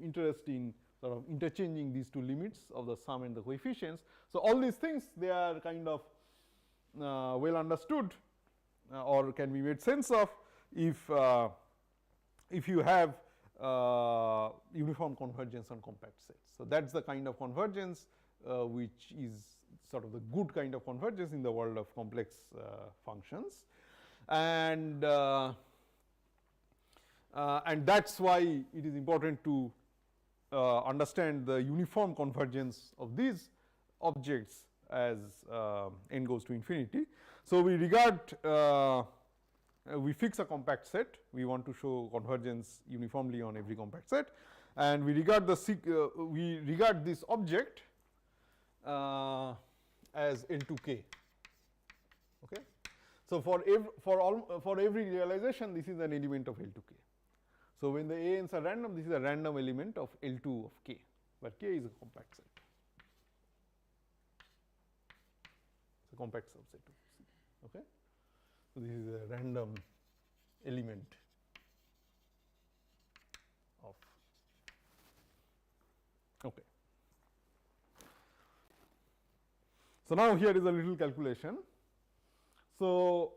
interest in sort of interchanging these two limits of the sum and the coefficients. So all these things, they are kind of well understood or can be made sense of if you have uniform convergence on compact sets. So that's the kind of convergence which is sort of the good kind of convergence in the world of complex functions, and that's why it is important to understand the uniform convergence of these objects as n goes to infinity. So we regard we fix a compact set, we want to show convergence uniformly on every compact set, and we regard this object as L2k. Okay. So for every realization, this is an element of L2k. So when the ANs are random, this is a random element of L2 of k, where k is a compact set. It's a compact subset of C. Okay. So this is a random element of, okay. So now here is a little calculation. So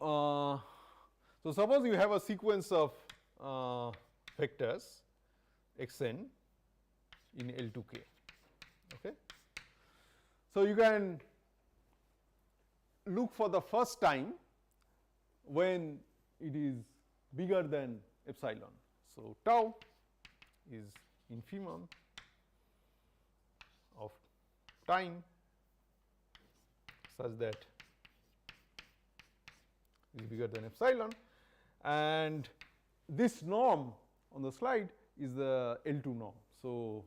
so suppose you have a sequence of vectors xn in L2k. Okay. So you can look for the first time when it is bigger than epsilon. So tau is infimum of time such that is bigger than epsilon, and this norm on the slide is the L2 norm. So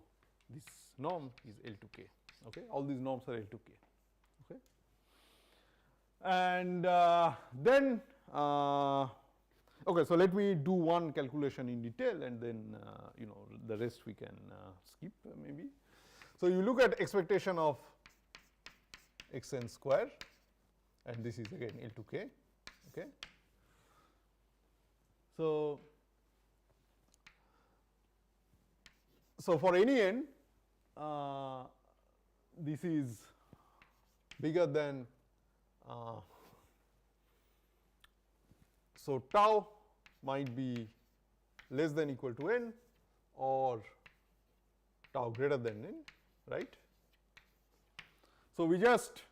this norm is L2k. Okay, all these norms are L2k. Okay, and then okay, so let me do one calculation in detail, and then the rest we can skip maybe. So you look at expectation of xn square, and this is again L2k. Okay. So for any n, this is bigger than So, tau might be less than equal to n or tau greater than n, right. So, we just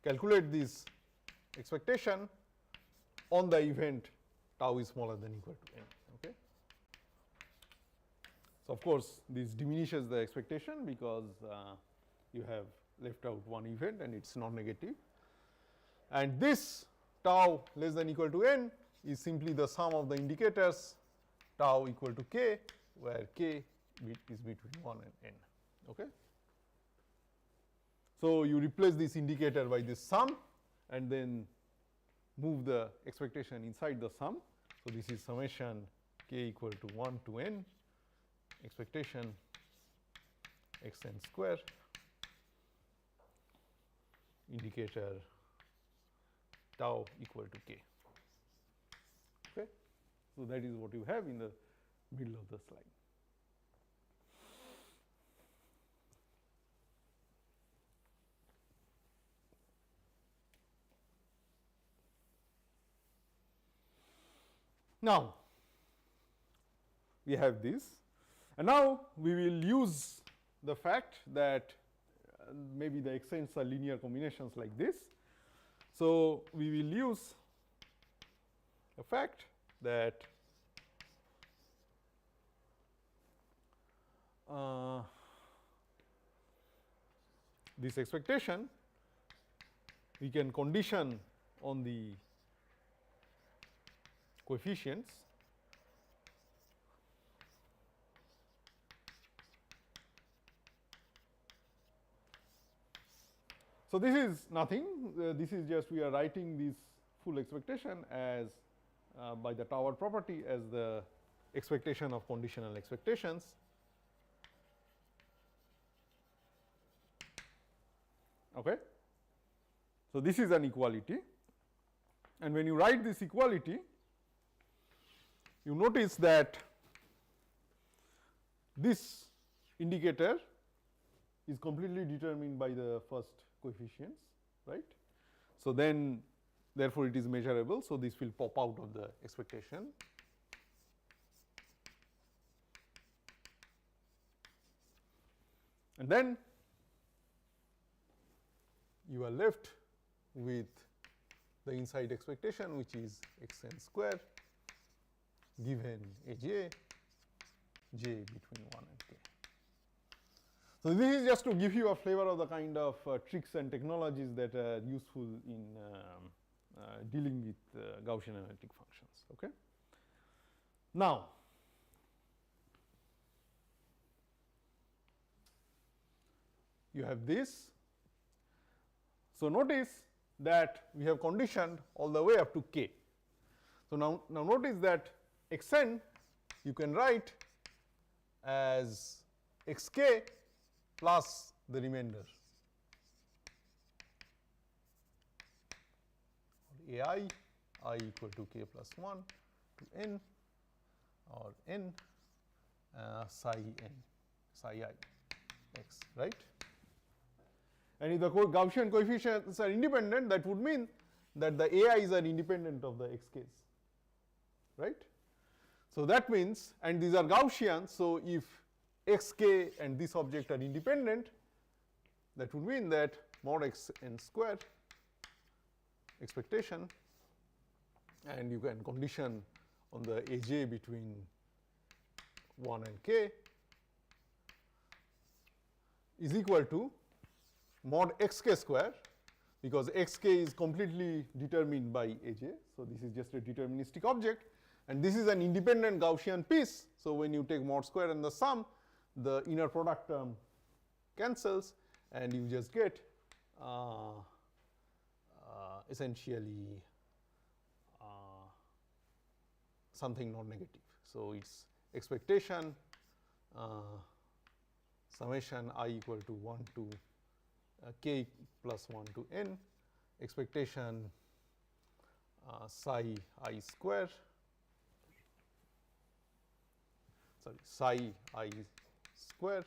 calculate this expectation on the event tau is smaller than equal to n. Okay. So, of course, this diminishes the expectation because you have left out one event and it is non-negative, and this tau less than equal to n is simply the sum of the indicators tau equal to k, where k is between 1 and n. Okay. So, you replace this indicator by this sum and then move the expectation inside the sum. So, this is summation k equal to 1 to n expectation x n square indicator tau equal to k. Okay. So, that is what you have in the middle of the slide. Now, we have this, and now we will use the fact that maybe the extents are linear combinations like this. So, we will use the fact that this expectation we can condition on the coefficients. So, this is nothing, this is just we are writing this full expectation as by the Tower property as the expectation of conditional expectations. Okay. So, this is an equality, and when you write this equality, you notice that this indicator is completely determined by the first coefficients, right. So, then therefore, it is measurable. So, this will pop out of the expectation. And then you are left with the inside expectation, which is x n square given a j between 1 and k. So, this is just to give you a flavor of the kind of tricks and technologies that are useful in dealing with Gaussian analytic functions. Okay. Now, you have this. So, notice that we have conditioned all the way up to k. So, now notice that x n you can write as x k plus the remainder a I equal to k plus 1 to n or n psi I x, right. And if the Gaussian coefficients are independent, that would mean that the ai's are independent of the xk's, right. So, that means, and these are Gaussian, so if xk and this object are independent, that would mean that mod x n square expectation, and you can condition on the aj between 1 and k is equal to mod xk square, because xk is completely determined by aj. So, this is just a deterministic object, and this is an independent Gaussian piece. So, when you take mod square and the sum, the inner product term cancels and you just get essentially something non-negative. So, it is expectation summation I equal to 1 to k plus 1 to n, expectation psi I square, sorry, psi I square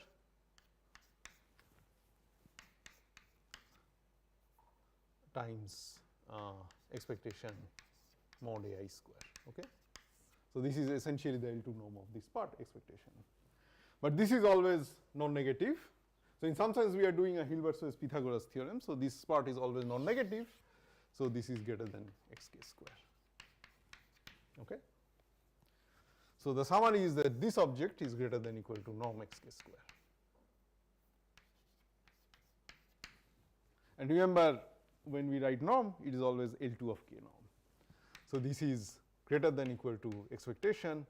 times expectation mod ai square. Okay. So, this is essentially the L2 norm of this part expectation, but this is always non-negative. So, in some sense we are doing a Hilbert-Swiss Pythagoras theorem. So, this part is always non-negative. So, this is greater than xk square. Okay. So, the summary is that this object is greater than or equal to norm xk square. And remember, when we write norm, it is always L2 of k norm. So, this is greater than or equal to expectation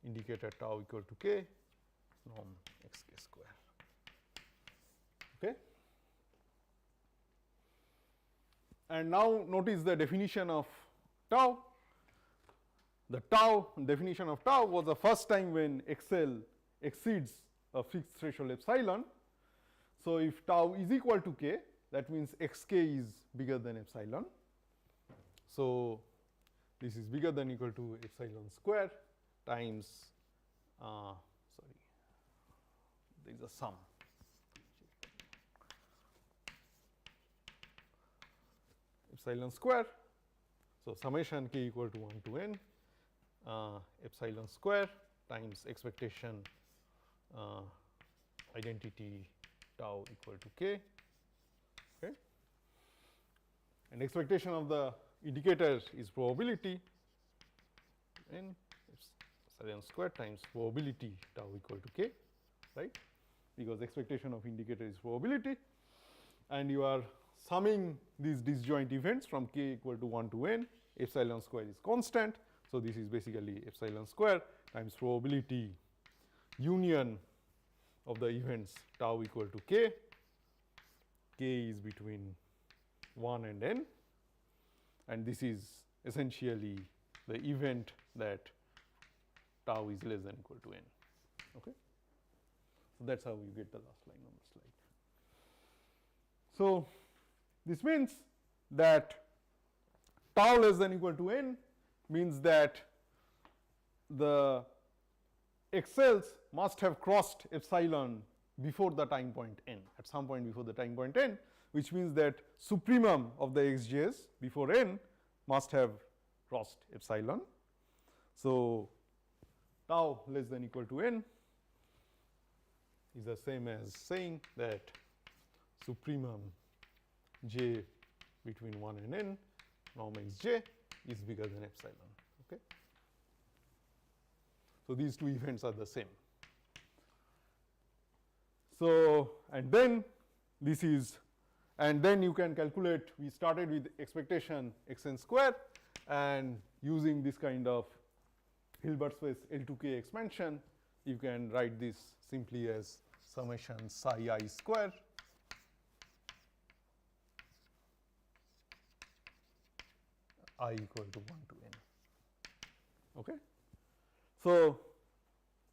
indicator tau equal to k norm xk square. Okay. And now notice the definition of tau. The tau definition of tau was the first time when xl exceeds a fixed threshold epsilon. So, if tau is equal to k, that means xk is bigger than epsilon. So, this is bigger than or equal to epsilon square times sorry, there is a sum epsilon square. So, summation k equal to 1 to n epsilon square times expectation identity tau equal to k. Okay. And expectation of the indicator is probability n epsilon square times probability tau equal to k, right, because expectation of indicator is probability, and you are summing these disjoint events from k equal to 1 to n, epsilon square is constant. So, this is basically epsilon square times probability union of the events tau equal to k, k is between 1 and n, and this is essentially the event that tau is less than or equal to n. Okay. So, that is how you get the last line on the slide. So, this means that tau less than or equal to n means that the xl's must have crossed epsilon before the time point n, at some point before the time point n, which means that supremum of the xj's before n must have crossed epsilon. So, tau less than or equal to n is the same as saying that supremum j between 1 and n norm xj is bigger than epsilon. Okay. So, these two events are the same. So, and then this is, and then you can calculate, we started with expectation xn square, and using this kind of Hilbert-Swiss L2k expansion, you can write this simply as summation psi I square I equal to 1 to n. Okay. So,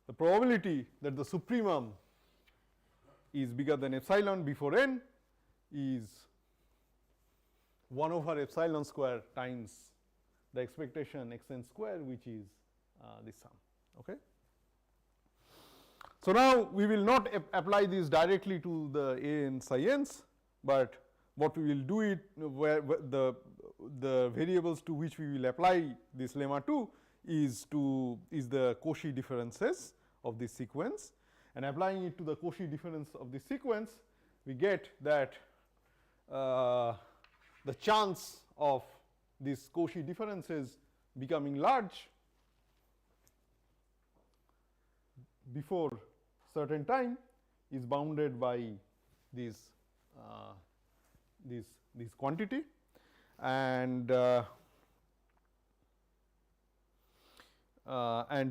the probability that the supremum is bigger than epsilon before n is 1 over epsilon square times the expectation xn square, which is this sum. Okay. So, now we will not apply this directly to the a n psi n's, but what we will do it where the variables to which we will apply this lemma to is the Cauchy differences of this sequence, and applying it to the Cauchy difference of this sequence, we get that the chance of these Cauchy differences becoming large before certain time is bounded by this quantity, and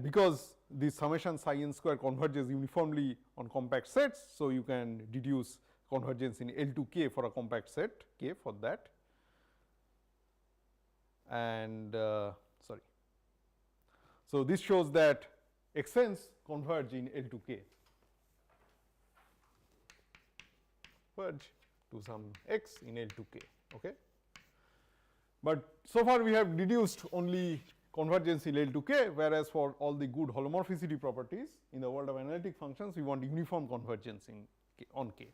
because this summation psi n square converges uniformly on compact sets, so you can deduce convergence in L2k for a compact set k for that, and sorry. So, this shows that xn's converge in L2k, converge to some x in L2k. Okay. But so far we have deduced only convergence in L2k, whereas for all the good holomorphicity properties in the world of analytic functions, we want uniform convergence in k, on k.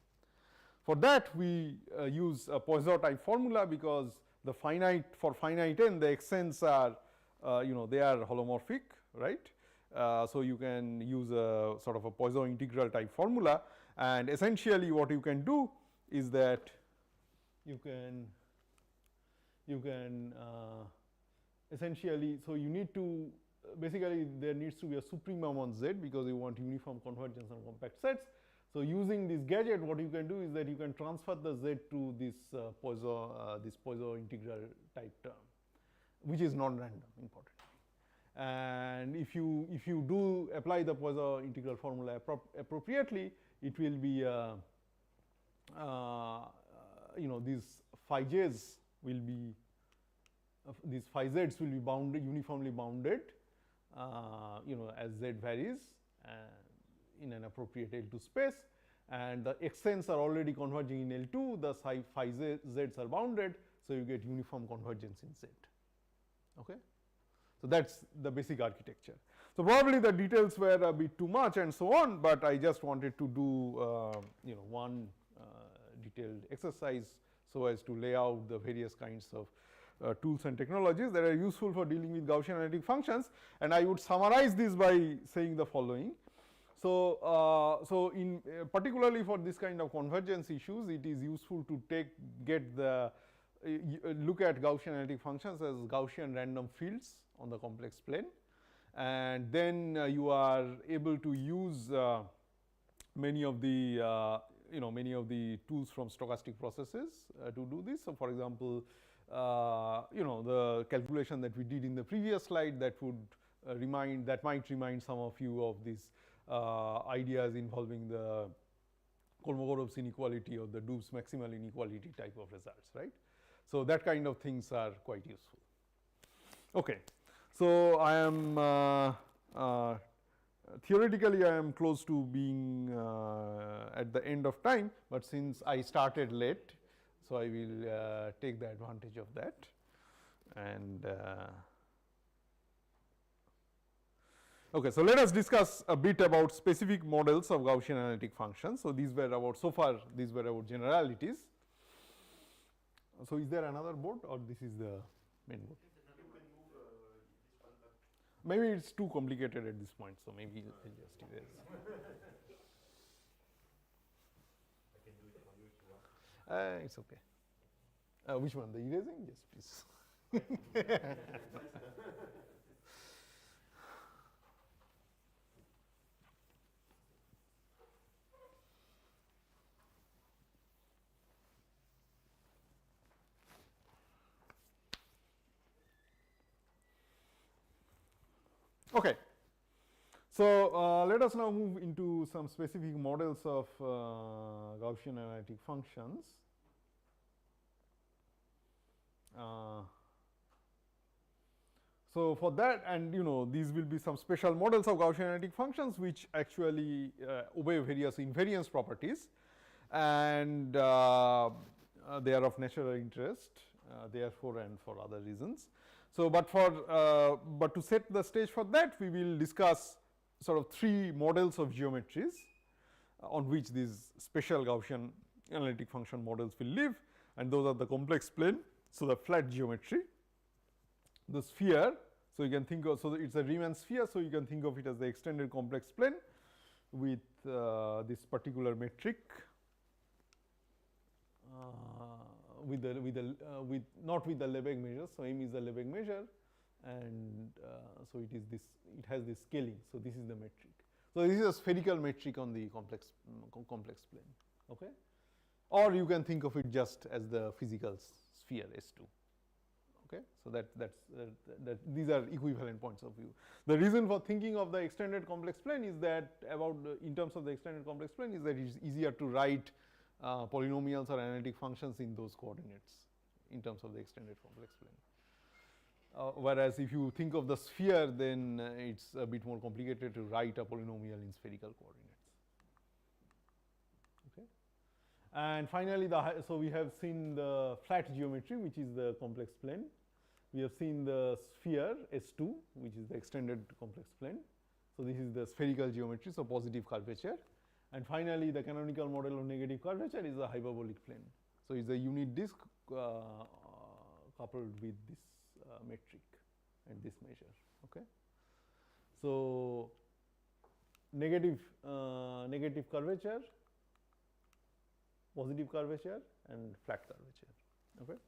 For that, we use a Poisson type formula, because the finite, for finite n, the xn's are they are holomorphic, right? So you can use a sort of a Poisson integral type formula, and essentially what you can do is that you can essentially, so you need to basically there needs to be a supremum on Z, because you want uniform convergence on compact sets. So using this gadget, what you can do is that you can transfer the Z to this Poisson integral type term, which is non-random, importantly. And if you do apply the Poisson integral formula appropriately, it will be these phi j's will be these phi z's will be bounded, uniformly bounded, as Z varies in an appropriate L2 space, and the xn's are already converging in L2, the phi z's are bounded, so you get uniform convergence in Z. Okay? So that's the basic architecture. So probably the details were a bit too much and so on, but I just wanted to do one detailed exercise so as to lay out the various kinds of tools and technologies that are useful for dealing with Gaussian analytic functions. And I would summarize this by saying the following. So, in particularly for this kind of convergence issues, it is useful to look at Gaussian analytic functions as Gaussian random fields on the complex plane, and then you are able to use many of the tools from stochastic processes to do this. So, for example, the calculation that we did in the previous slide, that would might remind some of you of these ideas involving the Kolmogorov's inequality or the Dub's maximal inequality type of results, right? So that kind of things are quite useful. Okay, so I am theoretically I am close to being at the end of time, but since I started late, so I will take the advantage of that. And okay, so let us discuss a bit about specific models of Gaussian analytic functions. So these were about, so far these were about generalities. So is there another board, or this is the main board? Maybe it's too complicated at this point, so maybe I'll just erase. I can do it for you if you want. It's okay. Which one? The erasing? Yes, please. Okay. So let us now move into some specific models of Gaussian analytic functions. So for that, and these will be some special models of Gaussian analytic functions which actually obey various invariance properties, and they are of natural interest, therefore, and for other reasons. So, but to set the stage for that, we will discuss sort of three models of geometries on which these special Gaussian analytic function models will live, and those are the complex plane, so the flat geometry, the sphere. So you can think of, so it's a Riemann sphere, so you can think of it as the extended complex plane with this particular metric, not with the Lebesgue measure. So M is the Lebesgue measure, and so it is this. It has this scaling. So this is the metric. So this is a spherical metric on the complex plane. Okay, or you can think of it just as the physical sphere S2. Okay, so that these are equivalent points of view. The reason for thinking of the extended complex plane is that in terms of the extended complex plane is that it's easier to write polynomials or analytic functions in those coordinates in terms of the extended complex plane. Whereas if you think of the sphere, then it's a bit more complicated to write a polynomial in spherical coordinates. Okay. And finally, so we have seen the flat geometry, which is the complex plane. We have seen the sphere S2, which is the extended complex plane. So this is the spherical geometry, so positive curvature. And finally, the canonical model of negative curvature is a hyperbolic plane. So, it's a unit disk coupled with this metric and this measure. Okay. So, negative curvature, positive curvature, and flat curvature. Okay.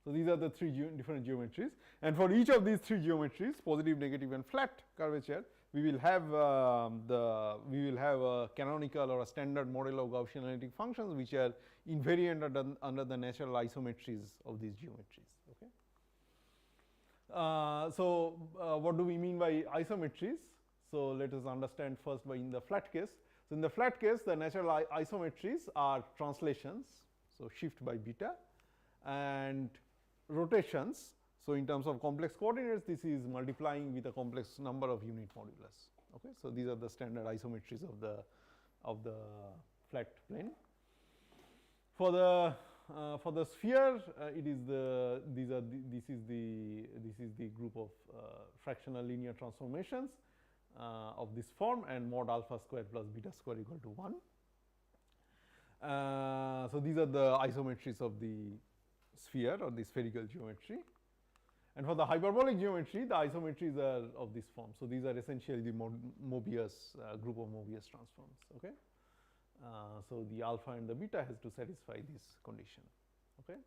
So, these are the three different geometries, and for each of these three geometries, positive, negative, and flat curvature, we will have a canonical or a standard model of Gaussian analytic functions which are invariant under the natural isometries of these geometries. Okay. What do we mean by isometries? So, let us understand first by in the flat case. So, in the flat case, the natural isometries are translations, so shift by beta, and rotations. So, in terms of complex coordinates, this is multiplying with a complex number of unit modulus. Okay. So, these are the standard isometries of the flat plane. For the sphere, it is this is the group of fractional linear transformations of this form, and mod alpha square plus beta square equal to 1. So, these are the isometries of the sphere or the spherical geometry. And for the hyperbolic geometry, the isometries are of this form. So, these are essentially the Mobius group of Mobius transforms. Okay. So, the alpha and the beta has to satisfy this condition. Okay.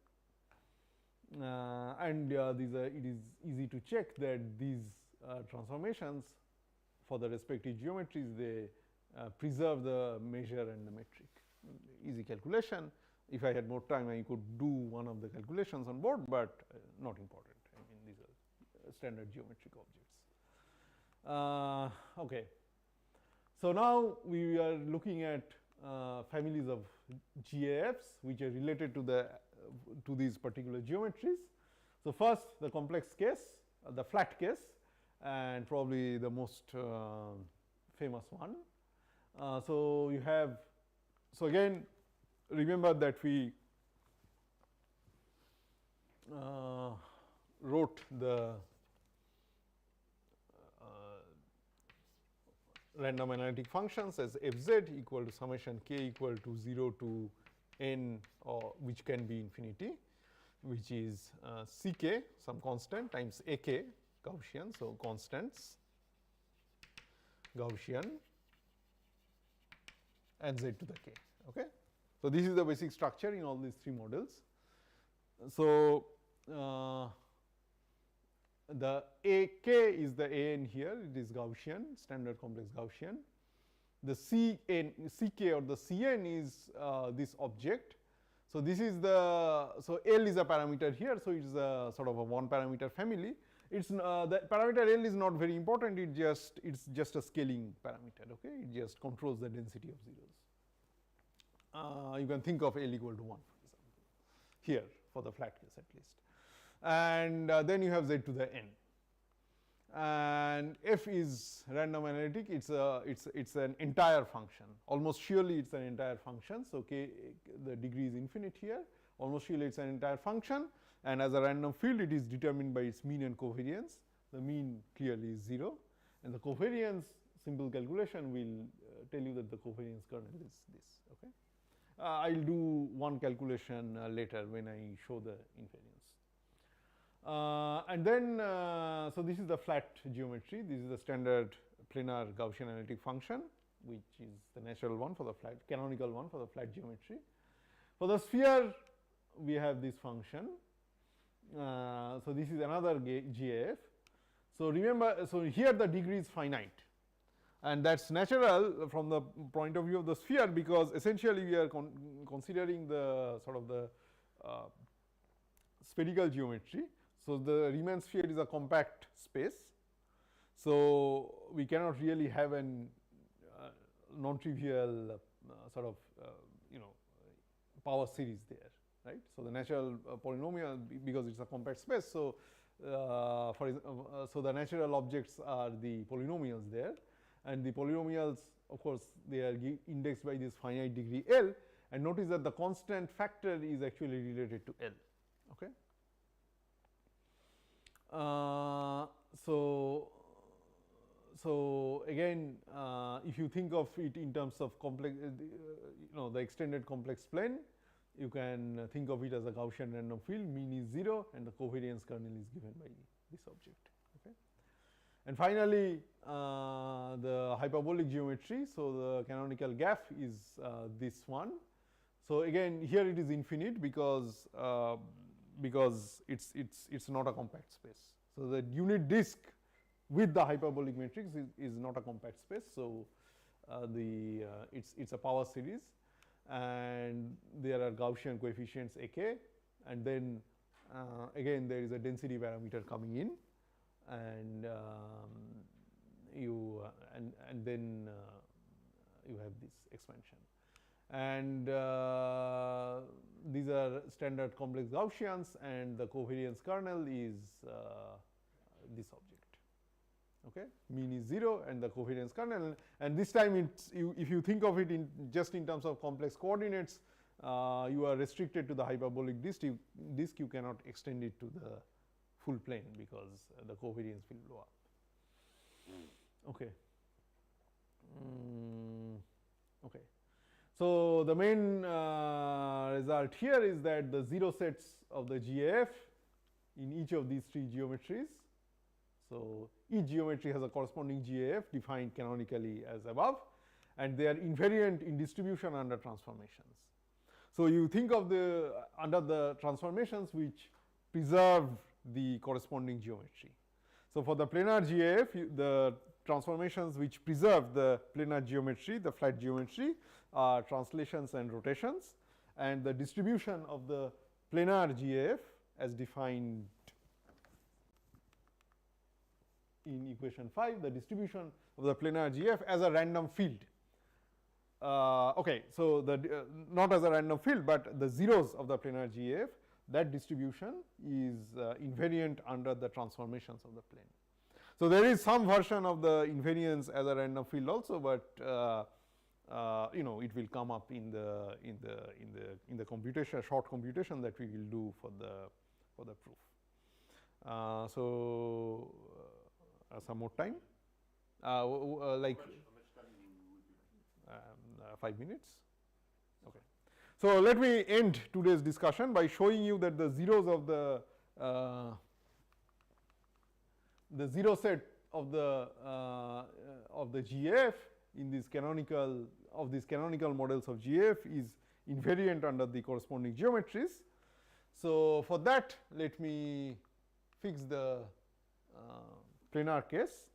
And it is easy to check that these transformations for the respective geometries, they preserve the measure and the metric. Easy calculation. If I had more time, I could do one of the calculations on board, but not important. I mean, these are standard geometric objects. Okay. So, now we are looking at families of GAFs which are related to these particular geometries. So, first the complex case, the flat case, and probably the most famous one. So, you have, so again remember that we wrote the random analytic functions as fz equal to summation k equal to 0 to n, or which can be infinity, which is ck, some constant, times ak, Gaussian. So, constants Gaussian and z to the k. Okay. So, this is the basic structure in all these three models. So, the ak is the an here, it is Gaussian, standard complex Gaussian. The ck or the cn is this object. So, this is the, so L is a parameter here. So, it is a sort of a one parameter family. It's the parameter L is not very important, it's just a scaling parameter. Okay, it just controls the density of zeros. You can think of L equal to 1, for example, here for the flat case at least. And then you have z to the n. And f is random analytic, it's an entire function. Almost surely it's an entire function. So, k, the degree is infinite here. Almost surely it's an entire function, and as a random field it is determined by its mean and covariance. The mean clearly is 0, and the covariance, simple calculation will tell you that the covariance kernel is this. Okay. I will do one calculation later when I show the invariance. And then, so this is the flat geometry. This is the standard planar Gaussian analytic function, which is the natural one for the flat, canonical one for the flat geometry. For the sphere, we have this function. So this is another GAF. So remember, so here the degree is finite, and that's natural from the point of view of the sphere, because essentially we are considering the sort of the spherical geometry. So, the Riemann sphere is a compact space. So, we cannot really have an non-trivial sort of power series there, right. So, the natural polynomial, because it is a compact space. So, so the natural objects are the polynomials there, and the polynomials, of course, they are indexed by this finite degree L, and notice that the constant factor is actually related to L. Okay. So so again, if you think of it in terms of complex, the extended complex plane, you can think of it as a Gaussian random field. Mean is 0, and the covariance kernel is given by this object. Okay. And finally, the hyperbolic geometry. So the canonical gap is this one. So again, here it is infinite because it's not a compact space. So the unit disk with the hyperbolic matrix is not a compact space. So it's a power series, and there are Gaussian coefficients ak, and then again there is a density parameter coming in, and then you have this expansion, and these are standard complex Gaussians, and the covariance kernel is this object. Okay, mean is 0 and the covariance kernel, and this time if you think of it just in terms of complex coordinates, you are restricted to the hyperbolic disk. You cannot extend it to the full plane because the covariance will blow up. Okay. Okay. So the main result here is that the 0 sets of the GAF in each of these 3 geometries. So each geometry has a corresponding GAF defined canonically as above, and they are invariant in distribution under transformations. So you think of under the transformations which preserve the corresponding geometry. So for the planar GAF, the transformations which preserve the planar geometry, the flat geometry, are translations and rotations, and the distribution of the planar GAF as defined in equation 5, the distribution of the planar GF as a random field. Okay, so not as a random field, but the zeros of the planar GF, that distribution is invariant under the transformations of the plane. So there is some version of the invariance as a random field also, but it will come up in the computation, short computation that we will do for the proof. Some more time, like How much time will be? 5 minutes. Okay. So let me end today's discussion by showing you that the zeros of the zero set of the GF in these canonical models of GF is invariant under the corresponding geometries. So for that, let me fix the planar case,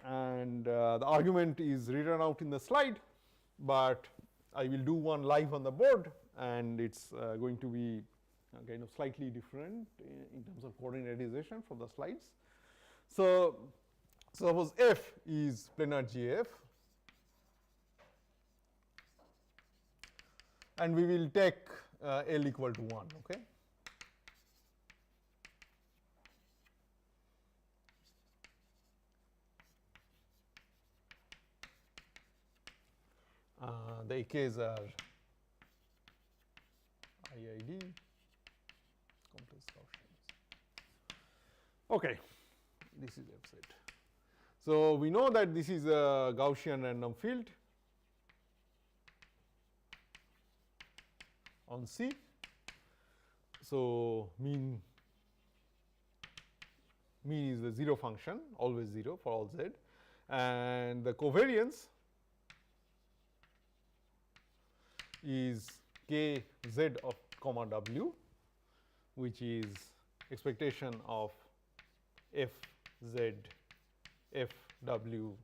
and the argument is written out in the slide, but I will do one live on the board, and it's going to be kind of slightly different in terms of coordinatization from the slides. So suppose F is planar GF, and we will take L equal to 1, okay. The AKs are IID, complex Gaussians. Okay, this is F set. So we know that this is a Gaussian random field on C. So mean is the 0 function, always 0 for all Z, and the covariance is kz of comma w, which is expectation of fz fw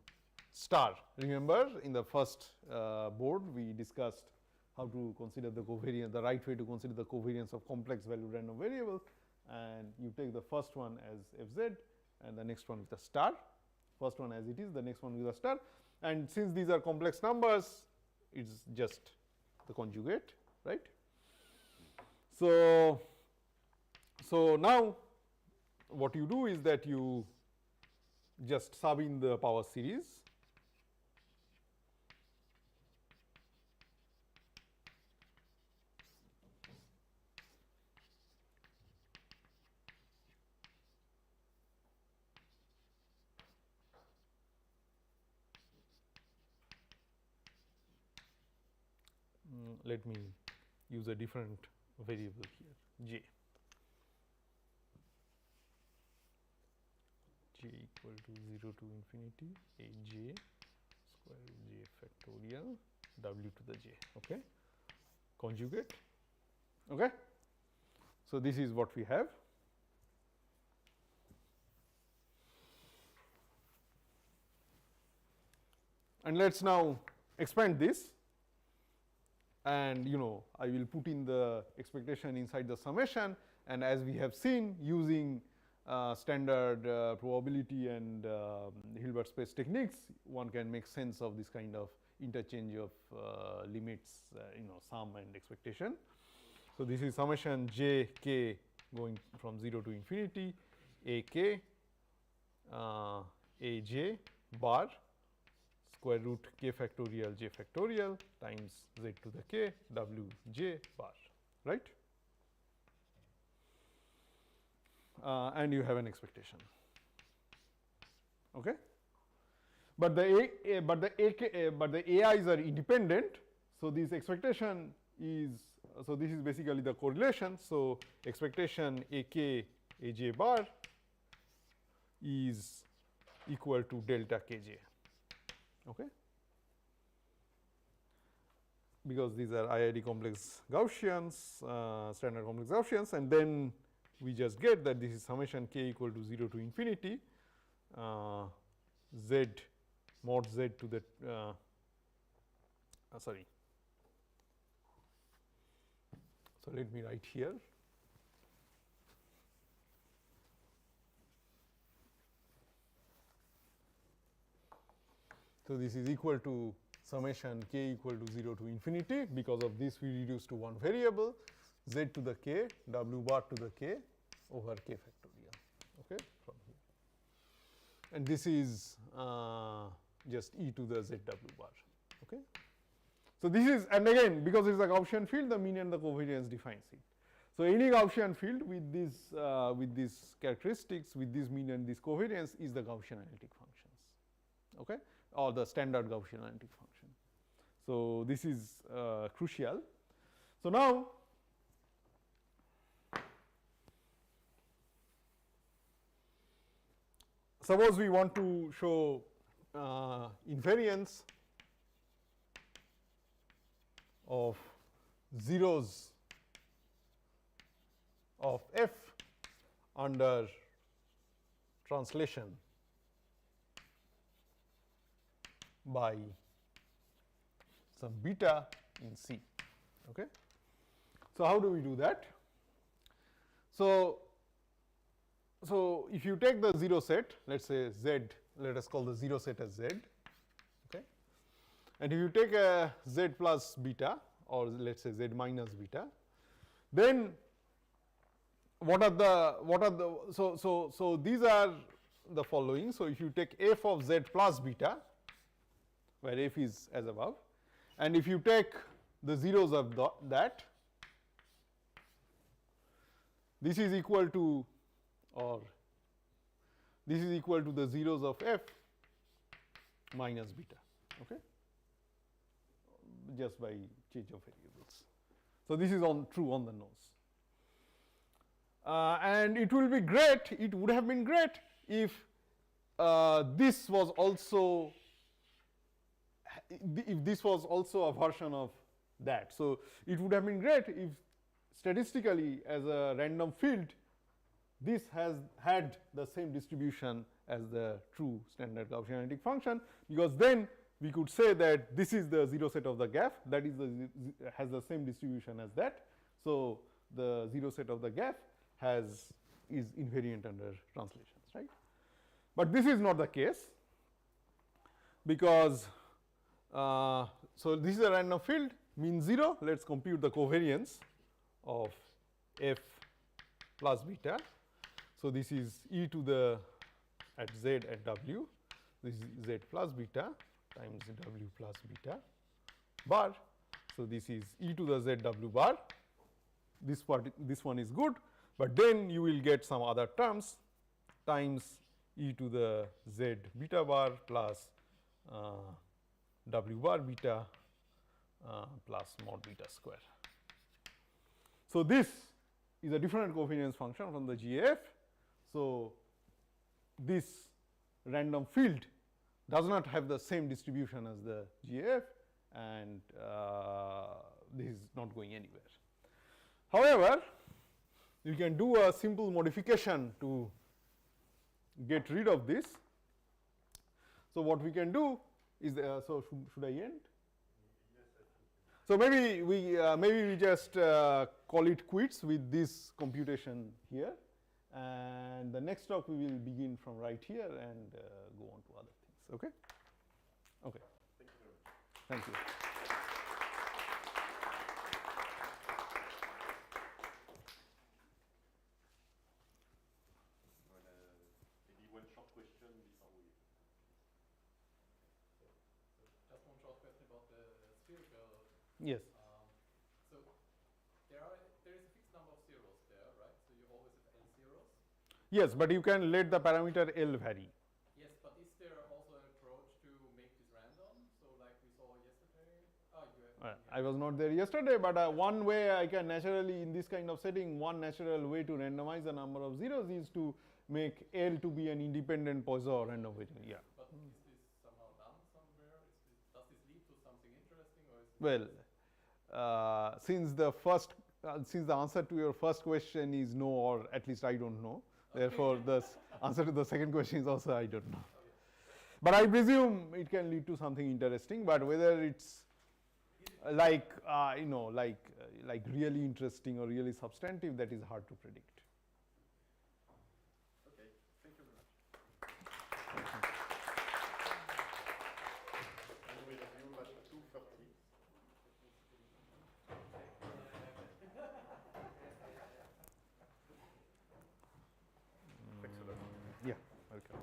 star. Remember, in the first board we discussed how to consider the covariance, the right way to consider the covariance of complex valued random variable, and you take the first one as fz and the next one with a star, first one as it is, the next one with a star, and since these are complex numbers, it's just the conjugate, right. So now what you do is that you just sub in the power series, let me use a different variable here, j. J equal to 0 to infinity a j square root j factorial w to the j, okay, conjugate. Okay. So, this is what we have. And let us now expand this, and I will put in the expectation inside the summation, and as we have seen, using standard probability and Hilbert space techniques, one can make sense of this kind of interchange of limits, sum and expectation. So, this is summation j k going from 0 to infinity a k a j bar square root k factorial j factorial times z to the k w j bar, right. And you have an expectation. Okay. But the AIs are independent. So, this expectation is, so this is basically the correlation. So, expectation AK AJ bar is equal to delta KJ, okay, because these are IID complex Gaussians, standard complex Gaussians, and then we just get that this is summation k equal to 0 to infinity z mod z to the sorry. So, let me write here. So, this is equal to summation k equal to 0 to infinity. Because of this, we reduce to one variable z to the k w bar to the k over k factorial, okay, from here. And this is just e to the z w bar, okay. So, this is, and again, because it is a Gaussian field, the mean and the covariance defines it. So, any Gaussian field with these characteristics, with this mean and this covariance is the Gaussian analytic functions, okay, or the standard Gaussian analytic function. So, this is crucial. So, now suppose we want to show invariance of zeros of f under translation by some beta in C. Okay. So, how do we do that? So, if you take the 0 set, let us say Z, let us call the 0 set as Z, okay, and if you take a Z plus beta, or let us say Z minus beta, then what are the so these are the following. So, if you take f of Z plus beta, where f is as above, and if you take the zeros of that, this is equal to, or this is equal to the zeros of f minus beta, okay, just by change of variables. So, this is true on the nose. And it will be great, it would have been great if this was also a version of that. So, it would have been great if statistically as a random field this has had the same distribution as the true standard Gaussian analytic function, because then we could say that this is the 0 set of the GAF, that is has the same distribution as that. So, the 0 set of the GAF is invariant under translations, right. But this is not the case, because so this is a random field, mean 0. Let us compute the covariance of f plus beta. So, this is e to the at z at w, this is z plus beta times w plus beta bar. So, this is e to the z w bar, this one is good, but then you will get some other terms times e to the z beta bar plus w bar beta plus mod beta square. So, this is a different covariance function from the GAF. So, this random field does not have the same distribution as the GAF, and this is not going anywhere. However, you can do a simple modification to get rid of this. So, what we can do is, so should I end? So, maybe we just call it quits with this computation here, and the next talk we will begin from right here and go on to other things. Okay. Okay. Thank you very much. Thank you. Maybe one short question before we. Just one short question about the spherical. Yes. So there is a fixed number of zeros there, right? So you always have n zeros. Yes, but you can let the parameter L vary. Yes, but is there also an approach to make this random? So like we saw yesterday. Oh, you have. I was not there yesterday, but one way I can naturally, in this kind of setting, one natural way to randomize the number of zeros is to make L to be an independent Poisson random variable. Yeah. But is this somehow done somewhere? Does this lead to something interesting, or is it Well, since the answer to your first question is no, or at least I don't know, therefore the answer to the second question is also I don't know. But I presume it can lead to something interesting. But whether it's like like really interesting or really substantive, that is hard to predict. Okay. Thank you very much. And we resume at 2:30. Thanks a lot. Yeah, welcome.